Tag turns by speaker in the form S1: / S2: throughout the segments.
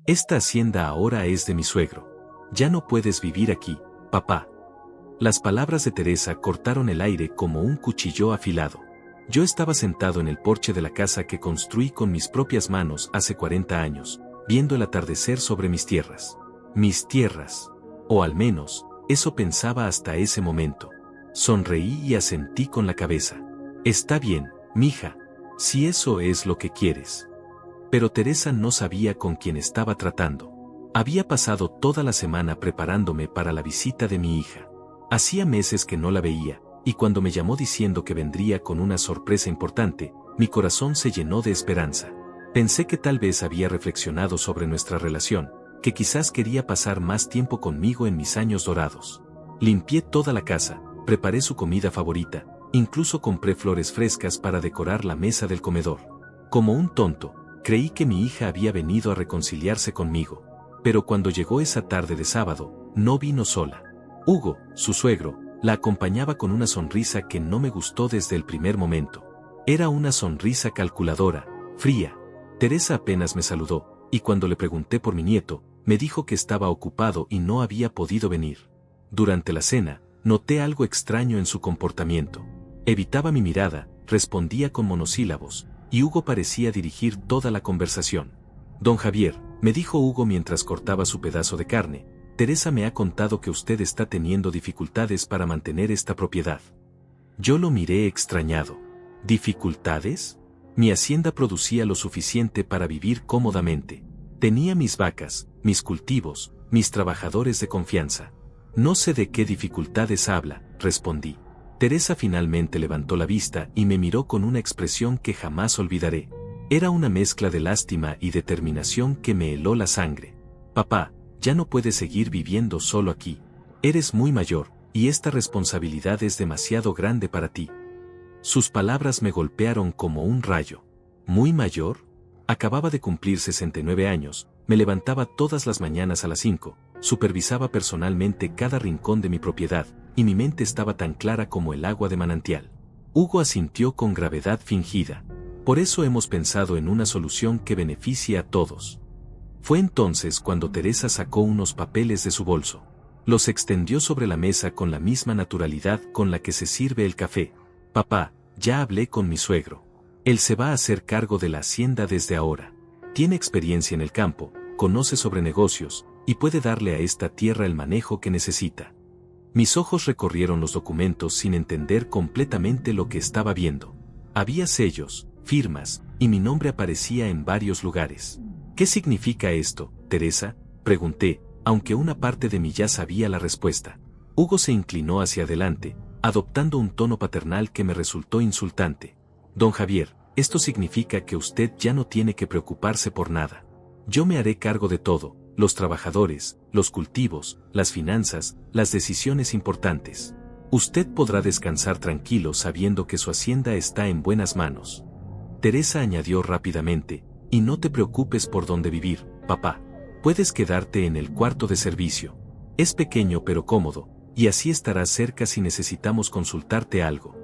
S1: Esta hacienda ahora es de mi suegro. Ya no puedes vivir aquí, papá. Las palabras de Teresa cortaron el aire como un cuchillo afilado. Yo estaba sentado en el porche de la casa que construí con mis propias manos hace 40 años, viendo el atardecer sobre mis tierras. Mis tierras. O al menos, eso pensaba hasta ese momento. Sonreí y asentí con la cabeza. Está bien, mija, si eso es lo que quieres. Pero Teresa no sabía con quién estaba tratando. Había pasado toda la semana preparándome para la visita de mi hija. Hacía meses que no la veía, y cuando me llamó diciendo que vendría con una sorpresa importante, mi corazón se llenó de esperanza. Pensé que tal vez había reflexionado sobre nuestra relación, que quizás quería pasar más tiempo conmigo en mis años dorados. Limpié toda la casa, preparé su comida favorita, incluso compré flores frescas para decorar la mesa del comedor. Como un tonto, creí que mi hija había venido a reconciliarse conmigo, pero cuando llegó esa tarde de sábado, no vino sola. Hugo, su suegro, la acompañaba con una sonrisa que no me gustó desde el primer momento. Era una sonrisa calculadora, fría. Teresa apenas me saludó, y cuando le pregunté por mi nieto, me dijo que estaba ocupado y no había podido venir. Durante la cena, noté algo extraño en su comportamiento. Evitaba mi mirada, respondía con monosílabos, y Hugo parecía dirigir toda la conversación. Don Javier, me dijo Hugo mientras cortaba su pedazo de carne, Teresa me ha contado que usted está teniendo dificultades para mantener esta propiedad. Yo lo miré extrañado. ¿Dificultades? Mi hacienda producía lo suficiente para vivir cómodamente. Tenía mis vacas, mis cultivos, mis trabajadores de confianza. No sé de qué dificultades habla, respondí. Teresa finalmente levantó la vista y me miró con una expresión que jamás olvidaré. Era una mezcla de lástima y determinación que me heló la sangre. Papá, ya no puedes seguir viviendo solo aquí. Eres muy mayor, y esta responsabilidad es demasiado grande para ti. Sus palabras me golpearon como un rayo. ¿Muy mayor? Acababa de cumplir 69 años, me levantaba todas las mañanas a las 5, supervisaba personalmente cada rincón de mi propiedad, y mi mente estaba tan clara como el agua de manantial. Hugo asintió con gravedad fingida. Por eso hemos pensado en una solución que beneficie a todos. Fue entonces cuando Teresa sacó unos papeles de su bolso. Los extendió sobre la mesa con la misma naturalidad con la que se sirve el café. Papá, ya hablé con mi suegro. Él se va a hacer cargo de la hacienda desde ahora. Tiene experiencia en el campo, conoce sobre negocios, y puede darle a esta tierra el manejo que necesita. Mis ojos recorrieron los documentos sin entender completamente lo que estaba viendo. Había sellos, firmas, y mi nombre aparecía en varios lugares. ¿Qué significa esto, Teresa?, pregunté, aunque una parte de mí ya sabía la respuesta. Hugo se inclinó hacia adelante, adoptando un tono paternal que me resultó insultante. Don Javier, esto significa que usted ya no tiene que preocuparse por nada. Yo me haré cargo de todo, los trabajadores, los cultivos, las finanzas, las decisiones importantes. Usted podrá descansar tranquilo sabiendo que su hacienda está en buenas manos. Teresa añadió rápidamente, y no te preocupes por dónde vivir, papá. Puedes quedarte en el cuarto de servicio. Es pequeño pero cómodo, y así estarás cerca si necesitamos consultarte algo.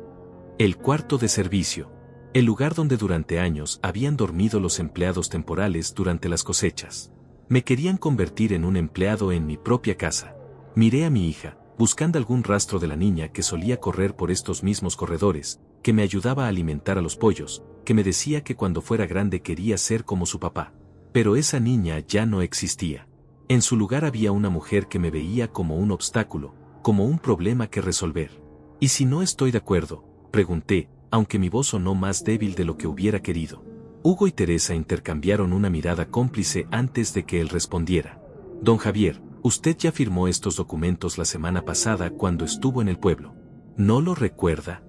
S1: El cuarto de servicio. El lugar donde durante años habían dormido los empleados temporales durante las cosechas. Me querían convertir en un empleado en mi propia casa. Miré a mi hija, buscando algún rastro de la niña que solía correr por estos mismos corredores, que me ayudaba a alimentar a los pollos, que me decía que cuando fuera grande quería ser como su papá. Pero esa niña ya no existía. En su lugar había una mujer que me veía como un obstáculo, como un problema que resolver. ¿Y si no estoy de acuerdo?, pregunté, aunque mi voz sonó más débil de lo que hubiera querido. Hugo y Teresa intercambiaron una mirada cómplice antes de que él respondiera. Don Javier, usted ya firmó estos documentos la semana pasada cuando estuvo en el pueblo. ¿No lo recuerda?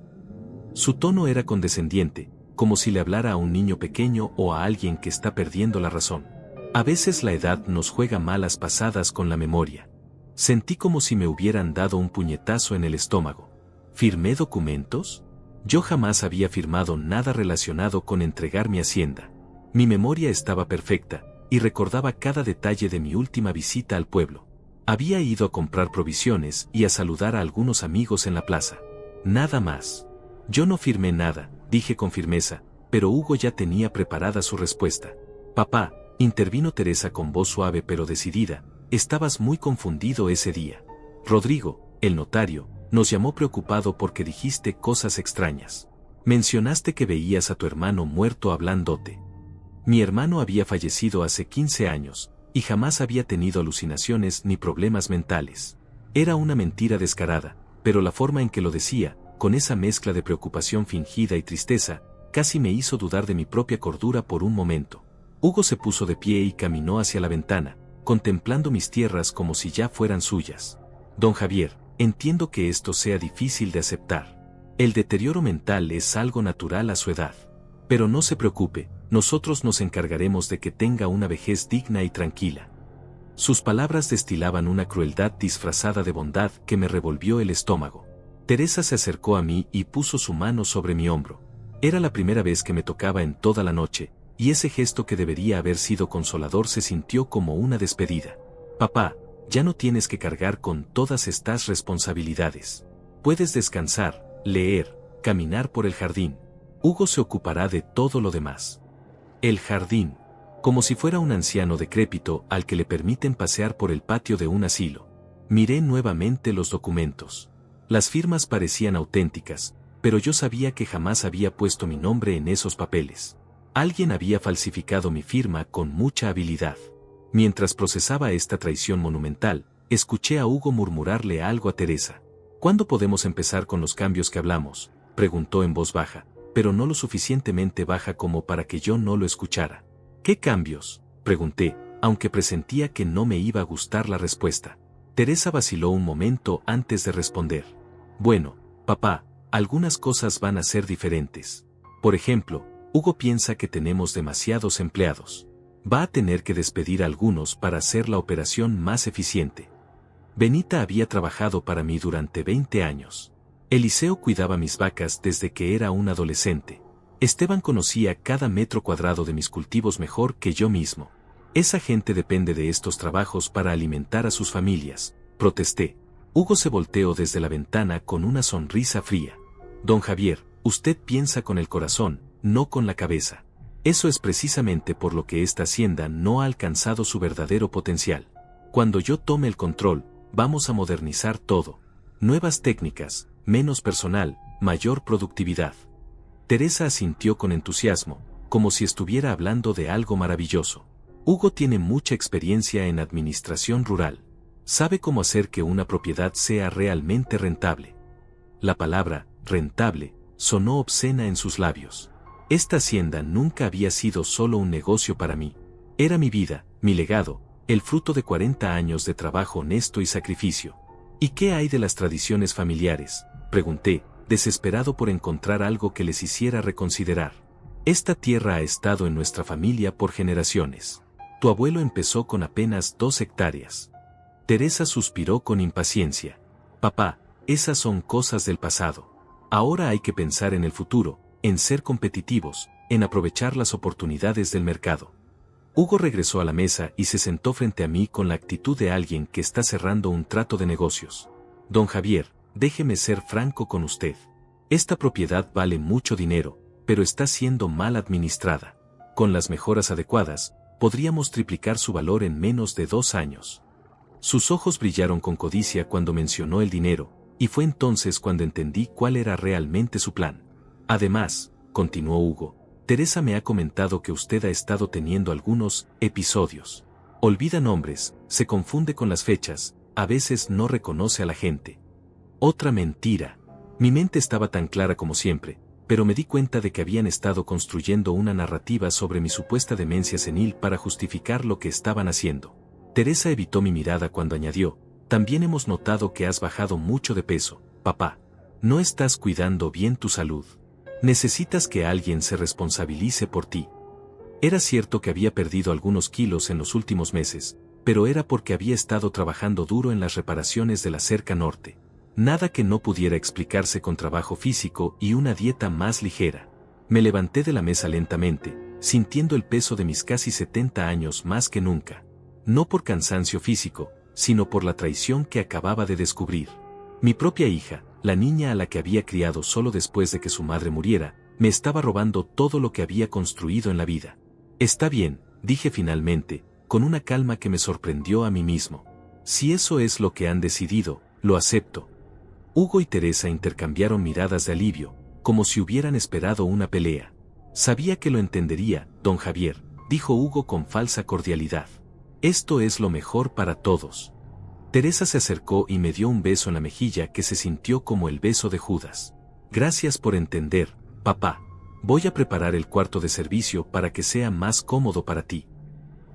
S1: Su tono era condescendiente, como si le hablara a un niño pequeño o a alguien que está perdiendo la razón. A veces la edad nos juega malas pasadas con la memoria. Sentí como si me hubieran dado un puñetazo en el estómago. ¿Firmé documentos? Yo jamás había firmado nada relacionado con entregar mi hacienda. Mi memoria estaba perfecta, y recordaba cada detalle de mi última visita al pueblo. Había ido a comprar provisiones y a saludar a algunos amigos en la plaza. Nada más. Yo no firmé nada, dije con firmeza, pero Hugo ya tenía preparada su respuesta. Papá, intervino Teresa con voz suave pero decidida, estabas muy confundido ese día. Rodrigo, el notario, nos llamó preocupado porque dijiste cosas extrañas. Mencionaste que veías a tu hermano muerto hablándote. Mi hermano había fallecido hace 15 años, y jamás había tenido alucinaciones ni problemas mentales. Era una mentira descarada, pero la forma en que lo decía, con esa mezcla de preocupación fingida y tristeza, casi me hizo dudar de mi propia cordura por un momento. Hugo se puso de pie y caminó hacia la ventana, contemplando mis tierras como si ya fueran suyas. Don Javier, entiendo que esto sea difícil de aceptar. El deterioro mental es algo natural a su edad. Pero no se preocupe, nosotros nos encargaremos de que tenga una vejez digna y tranquila. Sus palabras destilaban una crueldad disfrazada de bondad que me revolvió el estómago. Teresa se acercó a mí y puso su mano sobre mi hombro. Era la primera vez que me tocaba en toda la noche, y ese gesto que debería haber sido consolador se sintió como una despedida. Papá, ya no tienes que cargar con todas estas responsabilidades. Puedes descansar, leer, caminar por el jardín. Hugo se ocupará de todo lo demás. El jardín, como si fuera un anciano decrépito al que le permiten pasear por el patio de un asilo. Miré nuevamente los documentos. Las firmas parecían auténticas, pero yo sabía que jamás había puesto mi nombre en esos papeles. Alguien había falsificado mi firma con mucha habilidad. Mientras procesaba esta traición monumental, escuché a Hugo murmurarle algo a Teresa. ¿Cuándo podemos empezar con los cambios que hablamos?, preguntó en voz baja, pero no lo suficientemente baja como para que yo no lo escuchara. ¿Qué cambios?, pregunté, aunque presentía que no me iba a gustar la respuesta. Teresa vaciló un momento antes de responder. Bueno, papá, algunas cosas van a ser diferentes. Por ejemplo, Hugo piensa que tenemos demasiados empleados. Va a tener que despedir a algunos para hacer la operación más eficiente. Benita había trabajado para mí durante 20 años. Eliseo cuidaba mis vacas desde que era un adolescente. Esteban conocía cada metro cuadrado de mis cultivos mejor que yo mismo. Esa gente depende de estos trabajos para alimentar a sus familias, protesté. Hugo se volteó desde la ventana con una sonrisa fría. Don Javier, usted piensa con el corazón, no con la cabeza. Eso es precisamente por lo que esta hacienda no ha alcanzado su verdadero potencial. Cuando yo tome el control, vamos a modernizar todo. Nuevas técnicas, menos personal, mayor productividad. Teresa asintió con entusiasmo, como si estuviera hablando de algo maravilloso. Hugo tiene mucha experiencia en administración rural. Sabe cómo hacer que una propiedad sea realmente rentable. La palabra, rentable, sonó obscena en sus labios. Esta hacienda nunca había sido solo un negocio para mí. Era mi vida, mi legado, el fruto de 40 años de trabajo honesto y sacrificio. ¿Y qué hay de las tradiciones familiares?, pregunté, desesperado por encontrar algo que les hiciera reconsiderar. Esta tierra ha estado en nuestra familia por generaciones. Tu abuelo empezó con apenas 2 hectáreas. Teresa suspiró con impaciencia. Papá, esas son cosas del pasado. Ahora hay que pensar en el futuro, en ser competitivos, en aprovechar las oportunidades del mercado. Hugo regresó a la mesa y se sentó frente a mí con la actitud de alguien que está cerrando un trato de negocios. Don Javier, déjeme ser franco con usted. Esta propiedad vale mucho dinero, pero está siendo mal administrada. Con las mejoras adecuadas, podríamos triplicar su valor en menos de 2 años. Sus ojos brillaron con codicia cuando mencionó el dinero, y fue entonces cuando entendí cuál era realmente su plan. Además, continuó Hugo, Teresa me ha comentado que usted ha estado teniendo algunos episodios. Olvida nombres, se confunde con las fechas, a veces no reconoce a la gente. Otra mentira. Mi mente estaba tan clara como siempre, pero me di cuenta de que habían estado construyendo una narrativa sobre mi supuesta demencia senil para justificar lo que estaban haciendo. Teresa evitó mi mirada cuando añadió, también hemos notado que has bajado mucho de peso, papá. No estás cuidando bien tu salud. Necesitas que alguien se responsabilice por ti. Era cierto que había perdido algunos kilos en los últimos meses, pero era porque había estado trabajando duro en las reparaciones de la cerca norte. Nada que no pudiera explicarse con trabajo físico y una dieta más ligera. Me levanté de la mesa lentamente, sintiendo el peso de mis casi 70 años más que nunca. No por cansancio físico, sino por la traición que acababa de descubrir. Mi propia hija, la niña a la que había criado solo después de que su madre muriera, me estaba robando todo lo que había construido en la vida. Está bien, dije finalmente, con una calma que me sorprendió a mí mismo. Si eso es lo que han decidido, lo acepto. Hugo y Teresa intercambiaron miradas de alivio, como si hubieran esperado una pelea. Sabía que lo entendería, don Javier, dijo Hugo con falsa cordialidad. Esto es lo mejor para todos. Teresa se acercó y me dio un beso en la mejilla que se sintió como el beso de Judas. Gracias por entender, papá. Voy a preparar el cuarto de servicio para que sea más cómodo para ti.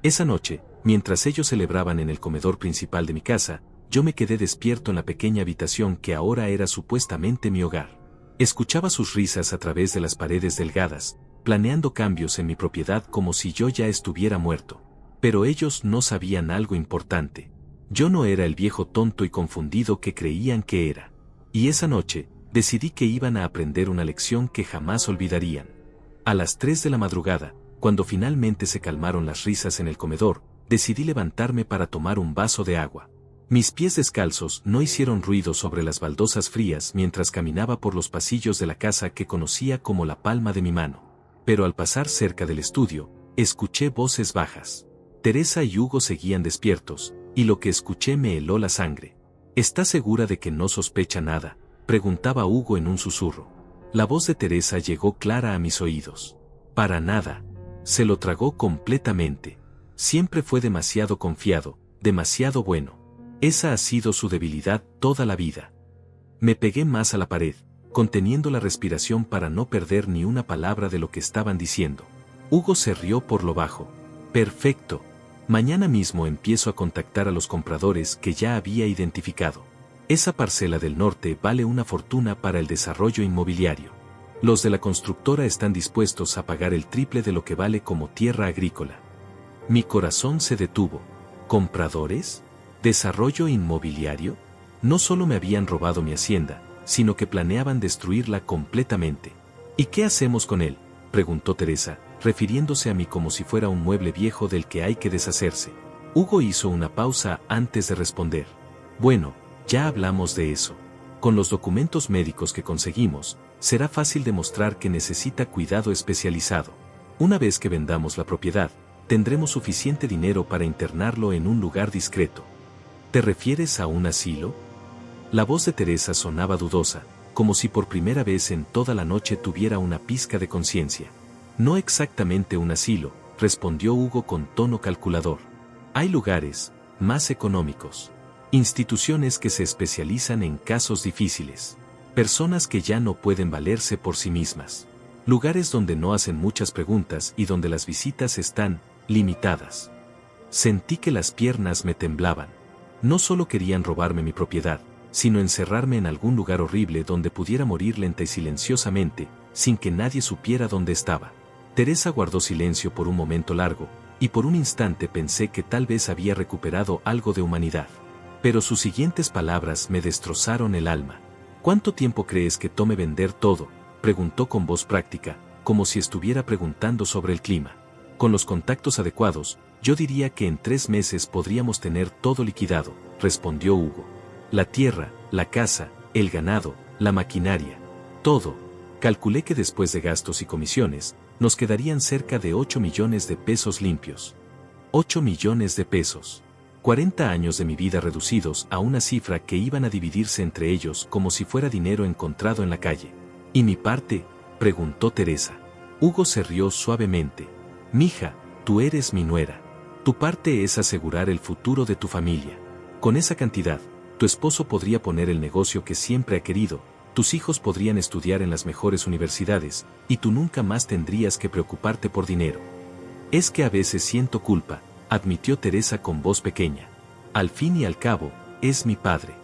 S1: Esa noche, mientras ellos celebraban en el comedor principal de mi casa, yo me quedé despierto en la pequeña habitación que ahora era supuestamente mi hogar. Escuchaba sus risas a través de las paredes delgadas, planeando cambios en mi propiedad como si yo ya estuviera muerto. Pero ellos no sabían algo importante. Yo no era el viejo tonto y confundido que creían que era. Y esa noche, decidí que iban a aprender una lección que jamás olvidarían. A las 3 de la madrugada, cuando finalmente se calmaron las risas en el comedor, decidí levantarme para tomar un vaso de agua. Mis pies descalzos no hicieron ruido sobre las baldosas frías mientras caminaba por los pasillos de la casa que conocía como la palma de mi mano. Pero al pasar cerca del estudio, escuché voces bajas. Teresa y Hugo seguían despiertos, y lo que escuché me heló la sangre. ¿Estás segura de que no sospecha nada?, preguntaba Hugo en un susurro. La voz de Teresa llegó clara a mis oídos. Para nada. Se lo tragó completamente. Siempre fue demasiado confiado, demasiado bueno. Esa ha sido su debilidad toda la vida. Me pegué más a la pared, conteniendo la respiración para no perder ni una palabra de lo que estaban diciendo. Hugo se rió por lo bajo. Perfecto. Mañana mismo empiezo a contactar a los compradores que ya había identificado. Esa parcela del norte vale una fortuna para el desarrollo inmobiliario. Los de la constructora están dispuestos a pagar el triple de lo que vale como tierra agrícola. Mi corazón se detuvo. ¿Compradores? ¿Desarrollo inmobiliario? No solo me habían robado mi hacienda, sino que planeaban destruirla completamente. ¿Y qué hacemos con él?, preguntó Teresa, refiriéndose a mí como si fuera un mueble viejo del que hay que deshacerse. Hugo hizo una pausa antes de responder. Bueno, ya hablamos de eso. Con los documentos médicos que conseguimos, será fácil demostrar que necesita cuidado especializado. Una vez que vendamos la propiedad, tendremos suficiente dinero para internarlo en un lugar discreto. ¿Te refieres a un asilo? La voz de Teresa sonaba dudosa, como si por primera vez en toda la noche tuviera una pizca de conciencia. No exactamente un asilo, respondió Hugo con tono calculador. Hay lugares, más económicos. Instituciones que se especializan en casos difíciles. Personas que ya no pueden valerse por sí mismas. Lugares donde no hacen muchas preguntas y donde las visitas están limitadas. Sentí que las piernas me temblaban. No solo querían robarme mi propiedad, sino encerrarme en algún lugar horrible donde pudiera morir lenta y silenciosamente, sin que nadie supiera dónde estaba. Teresa guardó silencio por un momento largo, y por un instante pensé que tal vez había recuperado algo de humanidad. Pero sus siguientes palabras me destrozaron el alma. ¿Cuánto tiempo crees que tome vender todo?, preguntó con voz práctica, como si estuviera preguntando sobre el clima. Con los contactos adecuados, yo diría que en 3 meses podríamos tener todo liquidado, respondió Hugo. La tierra, la casa, el ganado, la maquinaria. Todo. Calculé que después de gastos y comisiones, nos quedarían cerca de 8 millones de pesos limpios. 8 millones de pesos. 40 años de mi vida reducidos a una cifra que iban a dividirse entre ellos como si fuera dinero encontrado en la calle. ¿Y mi parte?, preguntó Teresa. Hugo se rió suavemente. Mija, tú eres mi nuera. Tu parte es asegurar el futuro de tu familia. Con esa cantidad, tu esposo podría poner el negocio que siempre ha querido, tus hijos podrían estudiar en las mejores universidades, y tú nunca más tendrías que preocuparte por dinero. Es que a veces siento culpa, admitió Teresa con voz pequeña. Al fin y al cabo, es mi padre.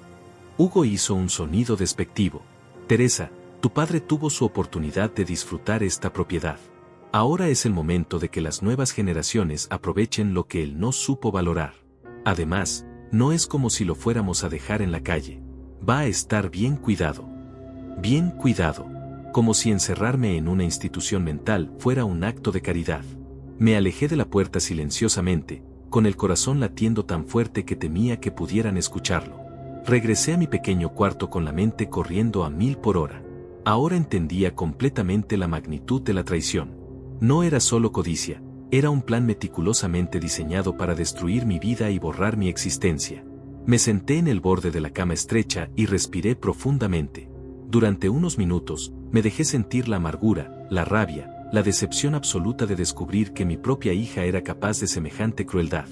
S1: Hugo hizo un sonido despectivo. Teresa, tu padre tuvo su oportunidad de disfrutar esta propiedad. Ahora es el momento de que las nuevas generaciones aprovechen lo que él no supo valorar. Además, no es como si lo fuéramos a dejar en la calle. Va a estar bien cuidado. Bien cuidado. Como si encerrarme en una institución mental fuera un acto de caridad. Me alejé de la puerta silenciosamente, con el corazón latiendo tan fuerte que temía que pudieran escucharlo. Regresé a mi pequeño cuarto con la mente corriendo a 1000 por hora. Ahora entendía completamente la magnitud de la traición. No era solo codicia, Era un plan meticulosamente diseñado para destruir mi vida y borrar mi existencia. Me senté en el borde de la cama estrecha y respiré profundamente. Durante unos minutos, me dejé sentir la amargura, la rabia, la decepción absoluta de descubrir que mi propia hija era capaz de semejante crueldad.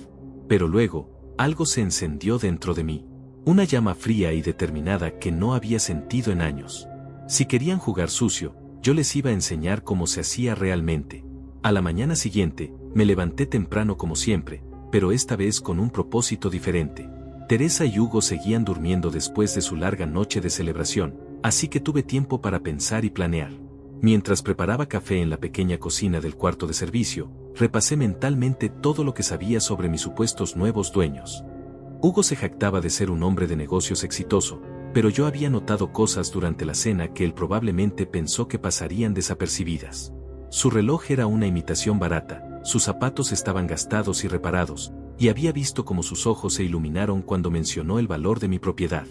S1: Pero luego, algo se encendió dentro de mí. Una llama fría y determinada que no había sentido en años. Si querían jugar sucio, yo les iba a enseñar cómo se hacía realmente. A la mañana siguiente, me levanté temprano como siempre, pero esta vez con un propósito diferente. Teresa y Hugo seguían durmiendo después de su larga noche de celebración, así que tuve tiempo para pensar y planear. Mientras preparaba café en la pequeña cocina del cuarto de servicio, repasé mentalmente todo lo que sabía sobre mis supuestos nuevos dueños. Hugo se jactaba de ser un hombre de negocios exitoso, pero yo había notado cosas durante la cena que él probablemente pensó que pasarían desapercibidas. Su reloj era una imitación barata, sus zapatos estaban gastados y reparados, y había visto cómo sus ojos se iluminaron cuando mencionó el valor de mi propiedad.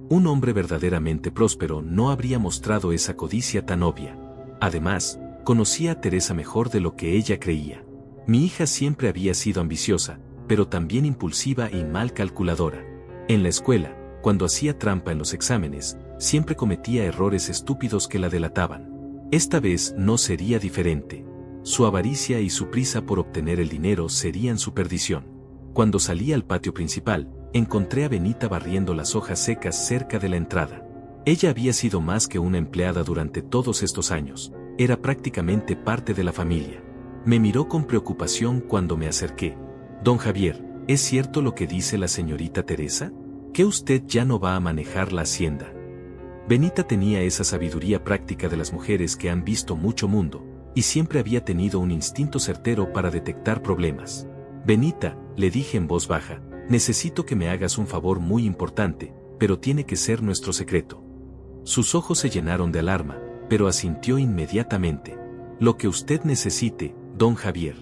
S1: Un hombre verdaderamente próspero no habría mostrado esa codicia tan obvia. Además, conocía a Teresa mejor de lo que ella creía. Mi hija siempre había sido ambiciosa, pero también impulsiva y mal calculadora. En la escuela, cuando hacía trampa en los exámenes, siempre cometía errores estúpidos que la delataban. Esta vez no sería diferente. Su avaricia y su prisa por obtener el dinero serían su perdición. Cuando salí al patio principal, encontré a Benita barriendo las hojas secas cerca de la entrada. Ella había sido más que una empleada durante todos estos años, era prácticamente parte de la familia. Me miró con preocupación cuando me acerqué. «Don Javier, ¿es cierto lo que dice la señorita Teresa? ¿Que usted ya no va a manejar la hacienda?» Benita tenía esa sabiduría práctica de las mujeres que han visto mucho mundo, y siempre había tenido un instinto certero para detectar problemas. «Benita», le dije en voz baja, «necesito que me hagas un favor muy importante, pero tiene que ser nuestro secreto». Sus ojos se llenaron de alarma, pero asintió inmediatamente. «Lo que usted necesite, don Javier.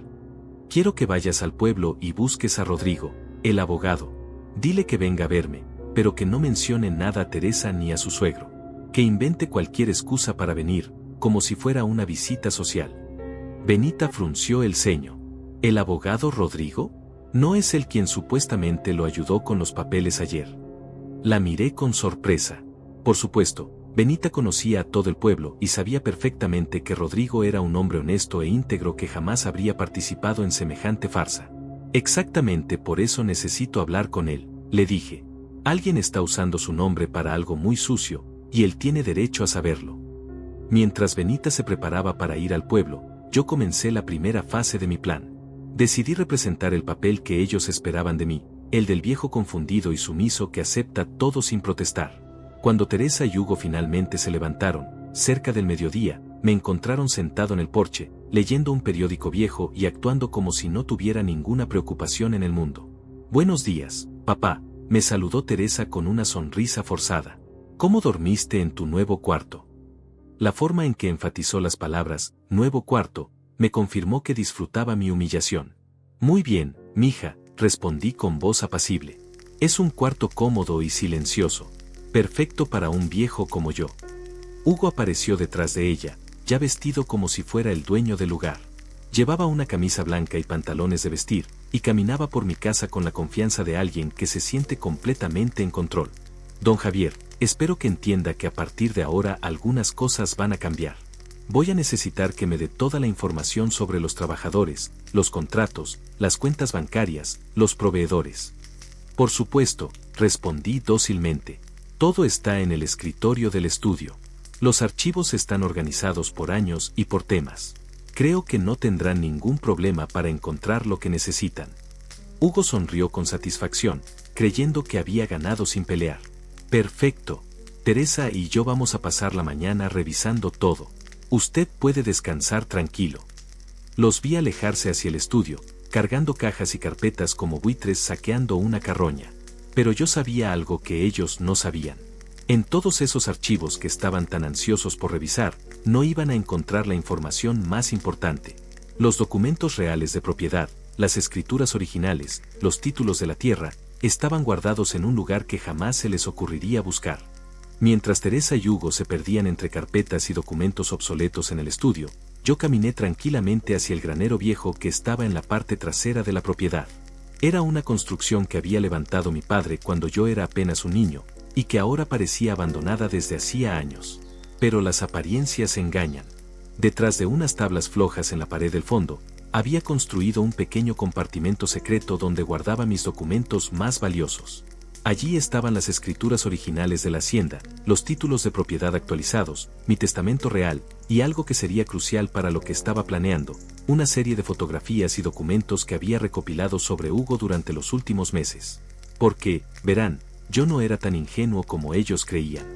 S1: Quiero que vayas al pueblo y busques a Rodrigo, el abogado. Dile que venga a verme, pero que no mencione nada a Teresa ni a su suegro. Que invente cualquier excusa para venir, como si fuera una visita social». Benita frunció el ceño. «¿El abogado Rodrigo? ¿No es él quien supuestamente lo ayudó con los papeles ayer?» La miré con sorpresa. Por supuesto, Benita conocía a todo el pueblo y sabía perfectamente que Rodrigo era un hombre honesto e íntegro que jamás habría participado en semejante farsa. «Exactamente por eso necesito hablar con él», le dije. «Alguien está usando su nombre para algo muy sucio, y él tiene derecho a saberlo». Mientras Benita se preparaba para ir al pueblo, yo comencé la primera fase de mi plan. Decidí representar el papel que ellos esperaban de mí, el del viejo confundido y sumiso que acepta todo sin protestar. Cuando Teresa y Hugo finalmente se levantaron, cerca del mediodía, me encontraron sentado en el porche, leyendo un periódico viejo y actuando como si no tuviera ninguna preocupación en el mundo. «Buenos días, papá», me saludó Teresa con una sonrisa forzada. «¿Cómo dormiste en tu nuevo cuarto?» La forma en que enfatizó las palabras «nuevo cuarto» me confirmó que disfrutaba mi humillación. «Muy bien, mija», respondí con voz apacible. «Es un cuarto cómodo y silencioso. Perfecto para un viejo como yo». Hugo apareció detrás de ella, ya vestido como si fuera el dueño del lugar. Llevaba una camisa blanca y pantalones de vestir, y caminaba por mi casa con la confianza de alguien que se siente completamente en control. «Don Javier, espero que entienda que a partir de ahora algunas cosas van a cambiar. Voy a necesitar que me dé toda la información sobre los trabajadores, los contratos, las cuentas bancarias, los proveedores». «Por supuesto», respondí dócilmente. «Todo está en el escritorio del estudio. Los archivos están organizados por años y por temas. Creo que no tendrán ningún problema para encontrar lo que necesitan». Hugo sonrió con satisfacción, creyendo que había ganado sin pelear. «Perfecto. Teresa y yo vamos a pasar la mañana revisando todo. Usted puede descansar tranquilo». Los vi alejarse hacia el estudio, cargando cajas y carpetas como buitres saqueando una carroña. Pero yo sabía algo que ellos no sabían. En todos esos archivos que estaban tan ansiosos por revisar, no iban a encontrar la información más importante. Los documentos reales de propiedad, las escrituras originales, los títulos de la tierra, estaban guardados en un lugar que jamás se les ocurriría buscar. Mientras Teresa y Hugo se perdían entre carpetas y documentos obsoletos en el estudio, yo caminé tranquilamente hacia el granero viejo que estaba en la parte trasera de la propiedad. Era una construcción que había levantado mi padre cuando yo era apenas un niño, y que ahora parecía abandonada desde hacía años. Pero las apariencias engañan. Detrás de unas tablas flojas en la pared del fondo, había construido un pequeño compartimento secreto donde guardaba mis documentos más valiosos. Allí estaban las escrituras originales de la hacienda, los títulos de propiedad actualizados, mi testamento real, y algo que sería crucial para lo que estaba planeando, una serie de fotografías y documentos que había recopilado sobre Hugo durante los últimos meses. Porque, verán, yo no era tan ingenuo como ellos creían.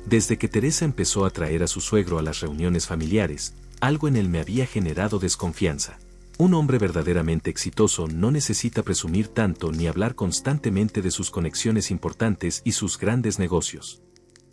S1: Desde que Teresa empezó a traer a su suegro a las reuniones familiares, algo en él me había generado desconfianza. Un hombre verdaderamente exitoso no necesita presumir tanto ni hablar constantemente de sus conexiones importantes y sus grandes negocios.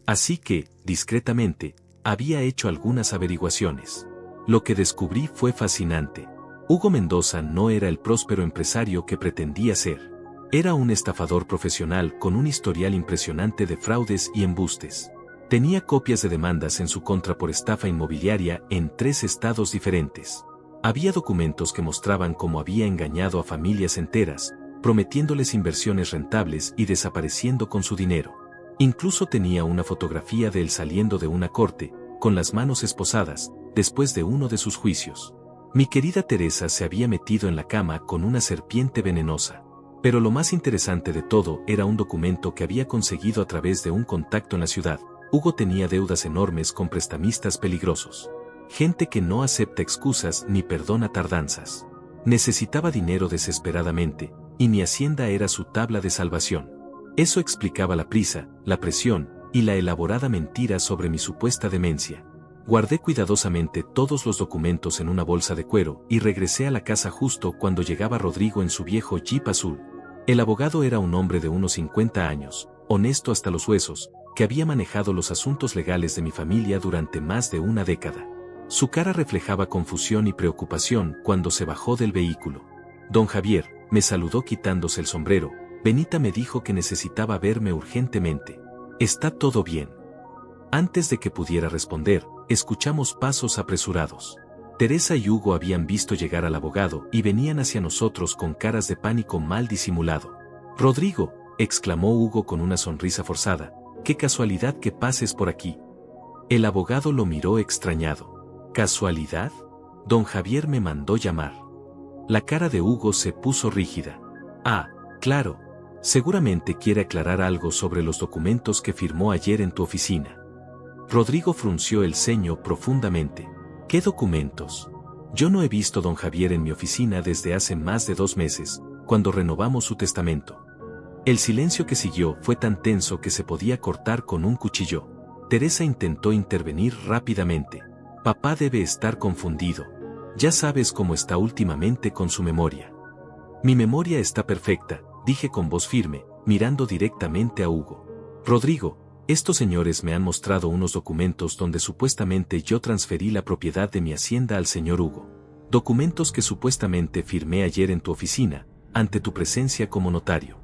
S1: Así que, discretamente, había hecho algunas averiguaciones. Lo que descubrí fue fascinante. Hugo Mendoza no era el próspero empresario que pretendía ser. Era un estafador profesional con un historial impresionante de fraudes y embustes. Tenía copias de demandas en su contra por estafa inmobiliaria en 3 estados diferentes. Había documentos que mostraban cómo había engañado a familias enteras, prometiéndoles inversiones rentables y desapareciendo con su dinero. Incluso tenía una fotografía de él saliendo de una corte, con las manos esposadas, después de uno de sus juicios. Mi querida Teresa se había metido en la cama con una serpiente venenosa. Pero lo más interesante de todo era un documento que había conseguido a través de un contacto en la ciudad. Hugo tenía deudas enormes con prestamistas peligrosos. Gente que no acepta excusas ni perdona tardanzas. Necesitaba dinero desesperadamente, y mi hacienda era su tabla de salvación. Eso explicaba la prisa, la presión, y la elaborada mentira sobre mi supuesta demencia. Guardé cuidadosamente todos los documentos en una bolsa de cuero y regresé a la casa justo cuando llegaba Rodrigo en su viejo Jeep azul. El abogado era un hombre de unos 50 años, honesto hasta los huesos, que había manejado los asuntos legales de mi familia durante más de una década. Su cara reflejaba confusión y preocupación cuando se bajó del vehículo. Don Javier, me saludó quitándose el sombrero. Benita me dijo que necesitaba verme urgentemente. ¿Está todo bien? Antes de que pudiera responder, escuchamos pasos apresurados. Teresa y Hugo habían visto llegar al abogado y venían hacia nosotros con caras de pánico mal disimulado. «Rodrigo», exclamó Hugo con una sonrisa forzada, «qué casualidad que pases por aquí». El abogado lo miró extrañado. ¿Casualidad? Don Javier me mandó llamar. La cara de Hugo se puso rígida. «Ah, claro. Seguramente quiere aclarar algo sobre los documentos que firmó ayer en tu oficina». Rodrigo frunció el ceño profundamente. «¿Qué documentos? Yo no he visto a don Javier en mi oficina desde hace más de 2 meses, cuando renovamos su testamento». El silencio que siguió fue tan tenso que se podía cortar con un cuchillo. Teresa intentó intervenir rápidamente. «Papá debe estar confundido. Ya sabes cómo está últimamente con su memoria». «Mi memoria está perfecta», dije con voz firme, mirando directamente a Hugo. «Rodrigo, estos señores me han mostrado unos documentos donde supuestamente yo transferí la propiedad de mi hacienda al señor Hugo. Documentos que supuestamente firmé ayer en tu oficina, ante tu presencia como notario».